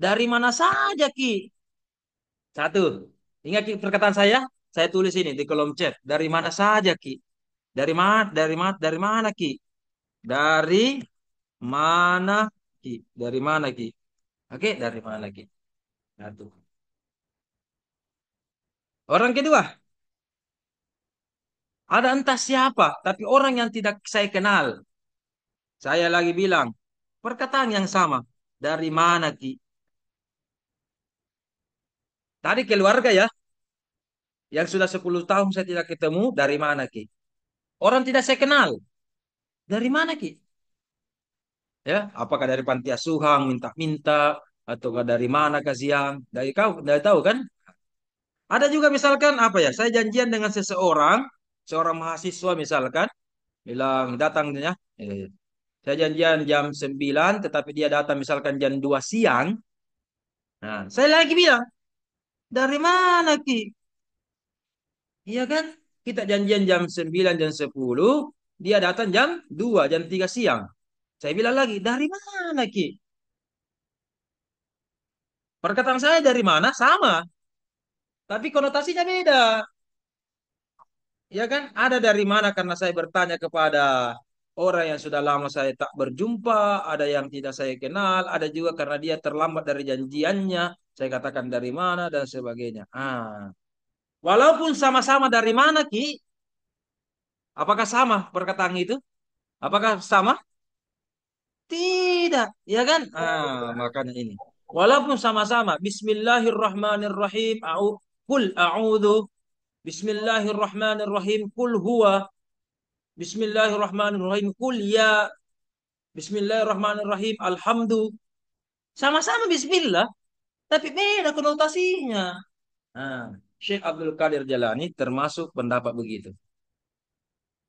dari mana saja, Ki? Satu. Ingat, Ki, perkataan saya tulis ini di kolom chat. Dari mana saja, Ki? Dari mana, Ki? Dari mana, Ki? Dari mana, Ki? Oke, dari mana, Ki? Satu. Orang kedua, ada entah siapa, tapi orang yang tidak saya kenal. Saya lagi bilang, perkataan yang sama. Dari mana, Ki? Tadi keluarga, ya, yang sudah 10 tahun saya tidak ketemu, dari mana, Ki? Orang tidak saya kenal. Dari mana, Ki? Ya, apakah dari panti asuhan minta-minta ataukah dari mana siang? Dari tahu kan? Ada juga misalkan apa ya? Saya janjian dengan seorang mahasiswa misalkan, bilang datangnya. Saya janjian jam 9, tetapi dia datang misalkan jam 2 siang. Nah, saya lagi bilang, dari mana, Ki? Iya kan? Kita janjian jam 9, jam 10, dia datang jam 2, jam 3 siang. Saya bilang lagi, dari mana, Ki? Perkataan saya dari mana? Sama. Tapi konotasinya beda. Ya kan? Ada dari mana karena saya bertanya kepada orang yang sudah lama saya tak berjumpa, ada yang tidak saya kenal, ada juga karena dia terlambat dari janjiannya, saya katakan dari mana dan sebagainya. Walaupun sama-sama dari mana, Ki, apakah sama perkataan itu? Apakah sama? Tidak, ya kan? Makanya ini. Walaupun sama-sama Bismillahirrahmanirrahim, Qul a'udzu Bismillahirrahmanirrahim. Kul huwa. Bismillahirrahmanirrahim. Kul ya. Bismillahirrahmanirrahim. Alhamdu. Sama-sama bismillah, tapi beda konotasinya. Syekh Abdul Qadir Jalani termasuk pendapat begitu.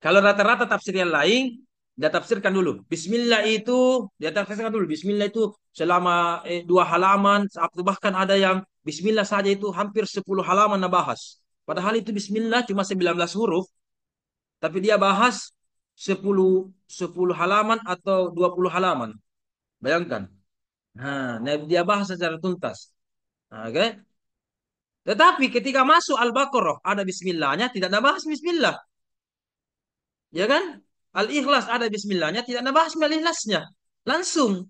Kalau rata-rata tafsir yang lain, dia tafsirkan dulu. Bismillah itu, dia tafsirkan dulu. Bismillah itu selama 2 halaman, bahkan ada yang Bismillah saja itu hampir 10 halaman bahas. Padahal itu Bismillah cuma 19 huruf, tapi dia bahas 10 halaman atau 20 halaman. Bayangkan. Nah, dia bahas secara tuntas. Oke. Tetapi ketika masuk Al-Baqarah ada bismillahnya, tidak ada bahas bismillah. Ya kan? Al-Ikhlas ada bismillahnya, tidak ada bahas al-Ikhlasnya. Langsung,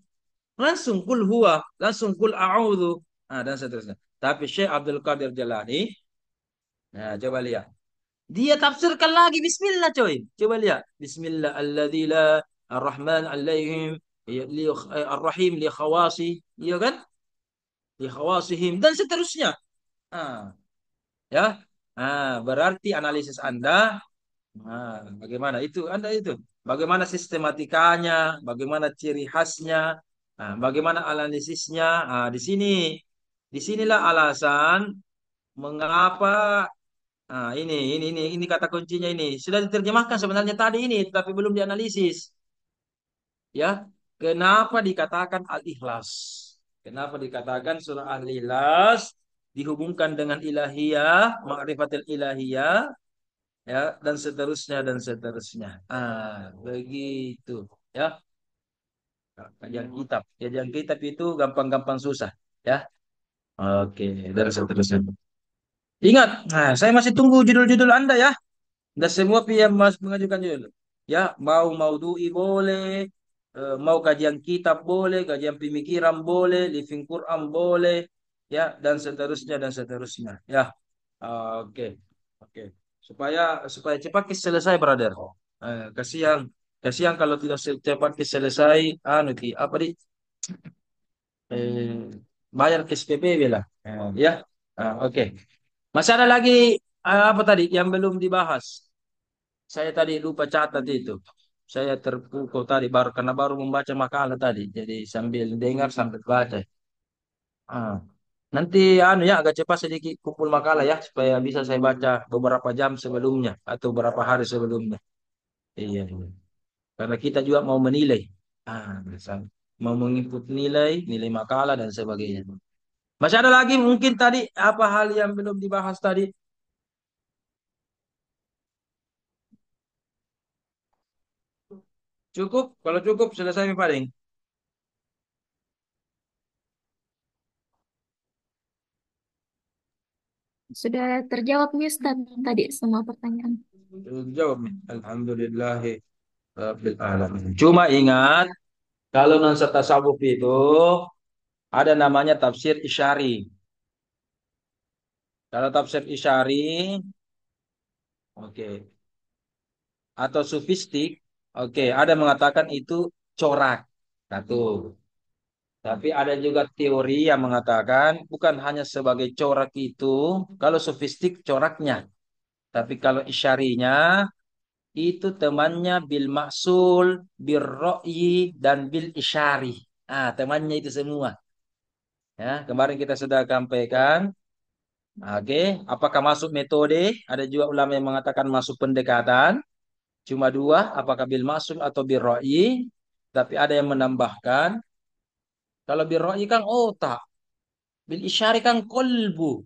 langsung kul huwa, langsung kul a'udzu. Nah, dan seterusnya. Tapi Syekh Abdul Qadir Jalani, nah coba lihat. Dia tafsirkan lagi bismillah coy. Coba lihat. Bismillah alladzi la ar-Rahman alaihim ar-Rahim li khawasi, iya kan? Li khawasihim dan seterusnya. Ah, ya. Berarti analisis Anda, bagaimana itu? Anda itu, bagaimana sistematikanya, bagaimana ciri khasnya, bagaimana analisisnya. Disinilah alasan mengapa. Ini kata kuncinya ini sudah diterjemahkan sebenarnya tadi ini, tapi belum dianalisis. Ya, kenapa dikatakan Al-Ikhlas? Kenapa dikatakan surah Al-Ikhlas dihubungkan dengan ilahiyah, ma'rifatul ilahiyah, ya, dan seterusnya dan seterusnya. Begitu, ya. Kajian kitab, kajian kitab itu gampang-gampang susah, ya. Oke, dan seterusnya. Ingat, saya masih tunggu judul-judul Anda ya. Dan semua pihak mengajukan judul. Ya, mau maudhui boleh, mau kajian kitab boleh, kajian pemikiran boleh, living Quran boleh, ya, dan seterusnya dan seterusnya. Ya, oke, oke. Supaya supaya cepat selesai, brother. Kasihan, kasihan kalau tidak cepat selesai. Apa di eh, bayar ke SPP lah. Ya, oke. Masih ada lagi apa tadi yang belum dibahas? Saya tadi lupa catat itu. Saya terpukul tadi karena baru membaca makalah tadi. Jadi sambil dengar sambil baca. Ah. Nanti ya agak cepat sedikit kumpul makalah ya supaya bisa saya baca beberapa jam sebelumnya atau beberapa hari sebelumnya. Iya, iya. Karena kita juga mau menilai. Misal mau menginput nilai, nilai makalah dan sebagainya. Masih ada lagi mungkin tadi apa hal yang belum dibahas tadi? Cukup? Kalau cukup selesai paling. Sudah terjawab nih Ustaz tadi semua pertanyaan. Jawab nih. Alhamdulillah Rabbil alamin. Cuma ingat kalau nuansa tasawuf itu ada namanya tafsir isyari. Kalau tafsir isyari, oke, atau sufistik, oke, ada mengatakan itu corak. Satu. Tapi ada juga teori yang mengatakan bukan hanya sebagai corak itu, kalau sufistik coraknya. Tapi kalau isyarinya itu temannya bil maksul, bil ro'yi, dan bil isyari. Temannya itu semua. Ya, kemarin kita sudah sampaikan. Oke, apakah masuk metode? Ada juga ulama yang mengatakan masuk pendekatan. Cuma dua, apakah bil maksul atau bil ro'yi? Tapi ada yang menambahkan, kalau bil ro'yi kan otak, bil isyari kan kolbu.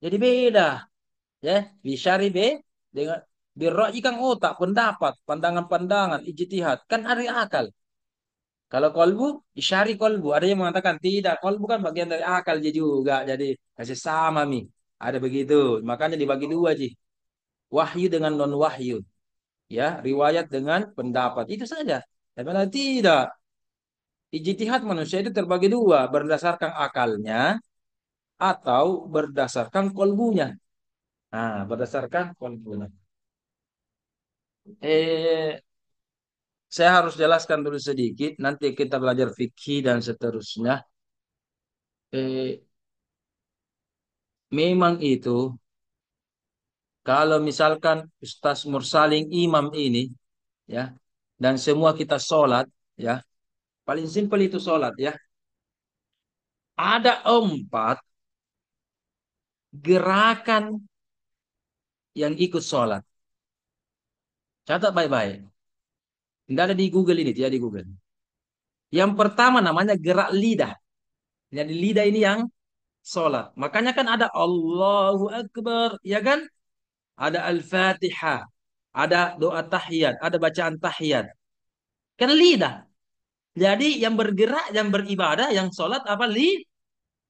Jadi beda. Ya, bil isyari dengan bil ro'yi kan otak, pendapat, pandangan-pandangan, ijtihad. Kan ada akal. Kalau kolbu, isyari kolbu. Ada yang mengatakan tidak. Kolbu kan bagian dari akal dia juga. Jadi kasih sama mi. Ada begitu. Makanya dibagi dua sih. Wahyu dengan non wahyu. Ya, riwayat dengan pendapat. Itu saja. Tapi tidak. Ijtihad manusia itu terbagi dua. Berdasarkan akalnya atau berdasarkan kolbunya. Berdasarkan kolbunya. Eh, saya harus jelaskan dulu sedikit. Nanti kita belajar fikih dan seterusnya. Eh, Memang itu kalau misalkan Ustaz Mursaling imam ini ya dan semua kita sholat ya paling simpel itu sholat ya ada 4 gerakan yang ikut sholat. Catat baik-baik. Tidak ada di Google ini, tidak di Google. Yang pertama namanya gerak lidah. Jadi lidah ini yang sholat. Makanya kan ada Allahu Akbar, ya kan? Ada Al-Fatihah, ada doa tahiyat, ada bacaan tahiyat. Kan lidah. Jadi yang bergerak, yang beribadah, yang sholat apa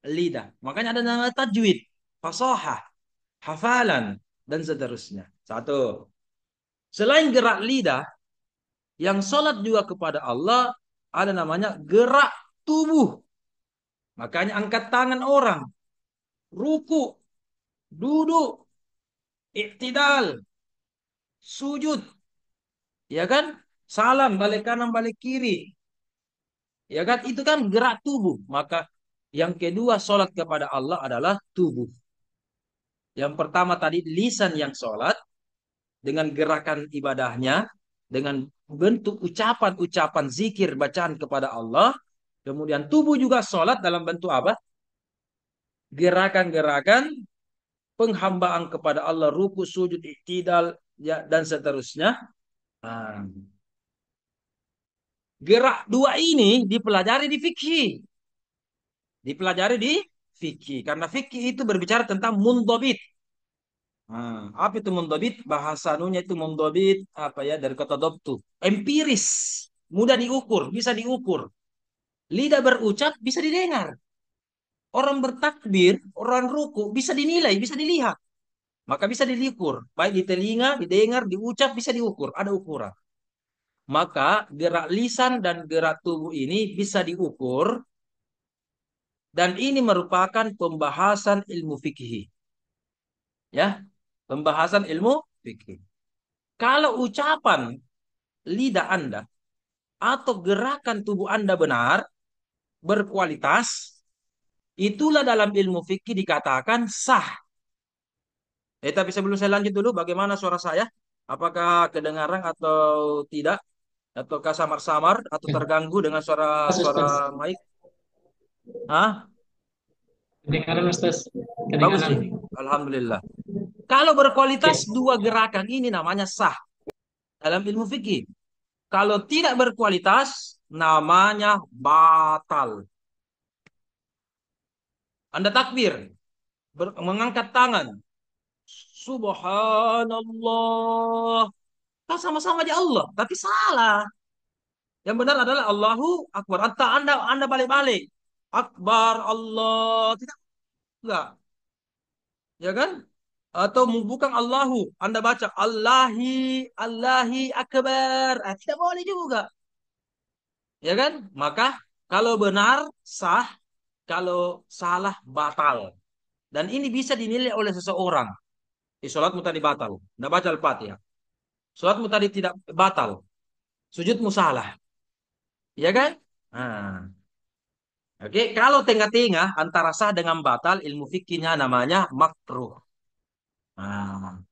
lidah. Makanya ada nama tajwid. fasahah, hafalan, dan seterusnya. Satu. Selain gerak lidah, yang sholat juga kepada Allah, ada namanya gerak tubuh. Makanya angkat tangan orang, ruku, duduk, iktidal, sujud, ya kan? Salam, balik kanan, balik kiri, ya kan? Itu kan gerak tubuh. Maka yang kedua sholat kepada Allah adalah tubuh. Yang pertama tadi lisan yang sholat dengan gerakan ibadahnya, dengan bentuk ucapan-ucapan zikir bacaan kepada Allah. Kemudian tubuh juga sholat dalam bentuk apa? Gerakan-gerakan penghambaan kepada Allah, ruku, sujud, iktidal, ya, dan seterusnya. Nah, gerak dua ini dipelajari di fikih. Dipelajari di fikih. Karena fikih itu berbicara tentang mundhabit. Nah, apa itu mundhabit? Bahasa anunya itu mundhabit apa ya, dari kata dobtu. Empiris, mudah diukur, bisa diukur. Lidah berucap bisa didengar. Orang bertakbir, orang ruku bisa dinilai, bisa dilihat. Maka bisa diukur. Baik di telinga, didengar, diucap, bisa diukur. Ada ukuran. Maka gerak lisan dan gerak tubuh ini bisa diukur. Dan ini merupakan pembahasan ilmu fikih. Ya, pembahasan ilmu fikih. Kalau ucapan lidah Anda atau gerakan tubuh Anda benar, berkualitas, itulah dalam ilmu fikih dikatakan sah. Tapi sebelum saya lanjut dulu, bagaimana suara saya? Apakah kedengaran atau tidak? Ataukah samar-samar atau terganggu dengan Ustaz. suara mic? Hah? Kedengaran Ustaz. Bagus Kedengaran. nih. Alhamdulillah. Kalau berkualitas dua gerakan ini namanya sah dalam ilmu fikih. Kalau tidak berkualitas namanya batal. Anda takbir, mengangkat tangan. Subhanallah. Kan sama-sama di Allah, tapi salah. Yang benar adalah Allahu Akbar. Anda balik-balik. Akbar Allah. Tidak, enggak. Ya kan? Atau bukan Allahu. Anda baca Allahi, Allahi Akbar. Tidak boleh juga. Ya kan? Maka kalau benar sah, kalau salah batal. Dan ini bisa dinilai oleh seseorang. Sholatmu tadi batal. Nggak baca Al-Fatihah. Sholatmu tadi tidak batal. Sujudmu salah. Ya kan? Nah. Oke, kalau tengah-tengah antara sah dengan batal, ilmu fikihnya namanya makruh. Nah,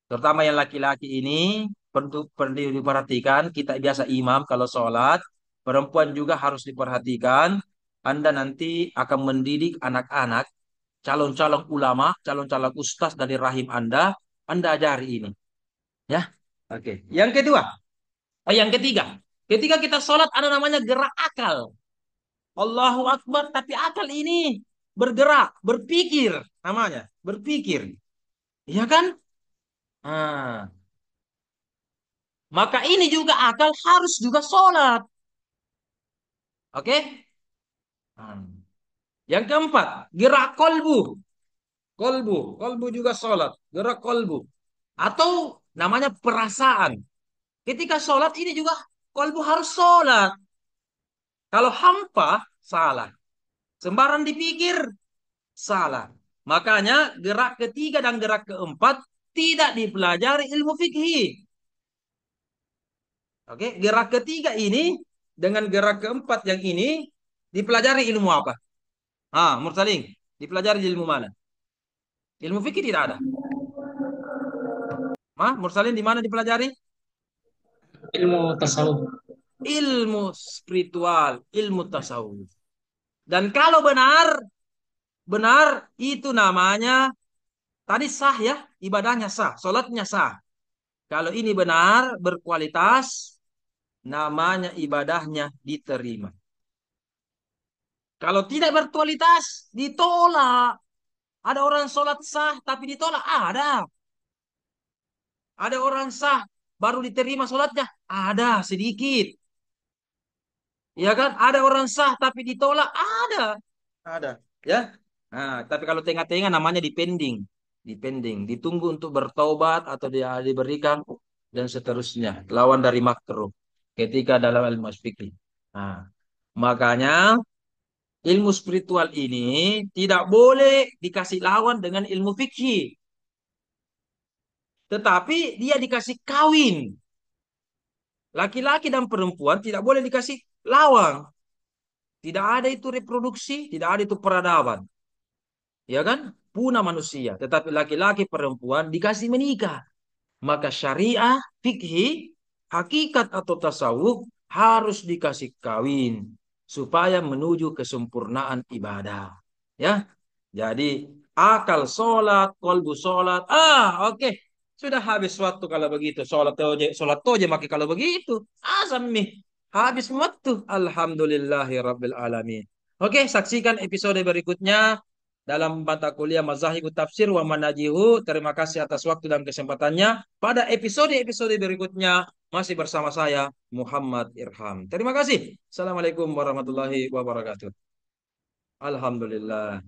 terutama yang laki-laki ini perlu diperhatikan. Kita biasa imam kalau sholat, perempuan juga harus diperhatikan. Anda nanti akan mendidik anak-anak, calon-calon ulama, calon-calon ustaz dari rahim Anda ajari ini. Ya, oke. Yang kedua, yang ketiga, ketika kita sholat ada namanya gerak akal. Allahu Akbar, tapi akal ini bergerak, berpikir namanya, berpikir. Iya kan? Nah, maka ini juga akal harus juga sholat. Oke? Hmm. Yang keempat, gerak kolbu. Kolbu juga sholat. Gerak kolbu. Atau namanya perasaan. Ketika sholat ini juga kolbu harus sholat. Kalau hampa, salah. Sembarang dipikir, salah. Makanya gerak ketiga dan gerak keempat tidak dipelajari ilmu fikih. Oke, gerak ketiga ini dengan gerak keempat yang ini dipelajari ilmu apa? Mursaling, dipelajari ilmu mana? Ilmu fikih tidak ada. Mursalin di mana dipelajari? Ilmu tasawuf. Ilmu spiritual, ilmu tasawuf. Dan kalau benar itu namanya tadi sah ya, ibadahnya sah, sholatnya sah. Kalau ini benar, berkualitas, namanya ibadahnya diterima. Kalau tidak berkualitas, ditolak. Ada orang sholat sah tapi ditolak. Ada. Ada orang sah baru diterima sholatnya. Ada sedikit. Ya kan? Ada orang sah tapi ditolak. Ada. Ada. Ya. Nah, tapi kalau tengah-tengah namanya dipending, dipending, ditunggu untuk bertobat atau dia diberikan dan seterusnya. Lawan dari makruh ketika dalam ilmu fikih. Nah, makanya ilmu spiritual ini tidak boleh dikasih lawan dengan ilmu fikih, tetapi dia dikasih kawin. Laki-laki dan perempuan tidak boleh dikasih lawan. Tidak ada itu reproduksi, tidak ada itu peradaban. Ya kan? Punah manusia. Tetapi laki-laki perempuan dikasih menikah. Maka syariah, fikih, hakikat atau tasawuf harus dikasih kawin supaya menuju kesempurnaan ibadah. Ya, jadi akal sholat, kolbu sholat. Oke. Sudah habis waktu kalau begitu. Sholat toje maki kalau begitu. Asam nih. Habis waktu. Alhamdulillahi Rabbil Alamin. Oke, saksikan episode berikutnya dalam mata kuliah Mazahibut Tafsir wa Manajihu. Terima kasih atas waktu dan kesempatannya. Pada episode-episode berikutnya masih bersama saya Muhammad Irham. Terima kasih. Assalamualaikum warahmatullahi wabarakatuh. Alhamdulillah.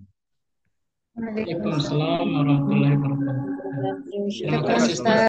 Waalaikumsalam. Waalaikumsalam warahmatullahi wabarakatuh. Terima Terima Silakan kasih, Ustaz.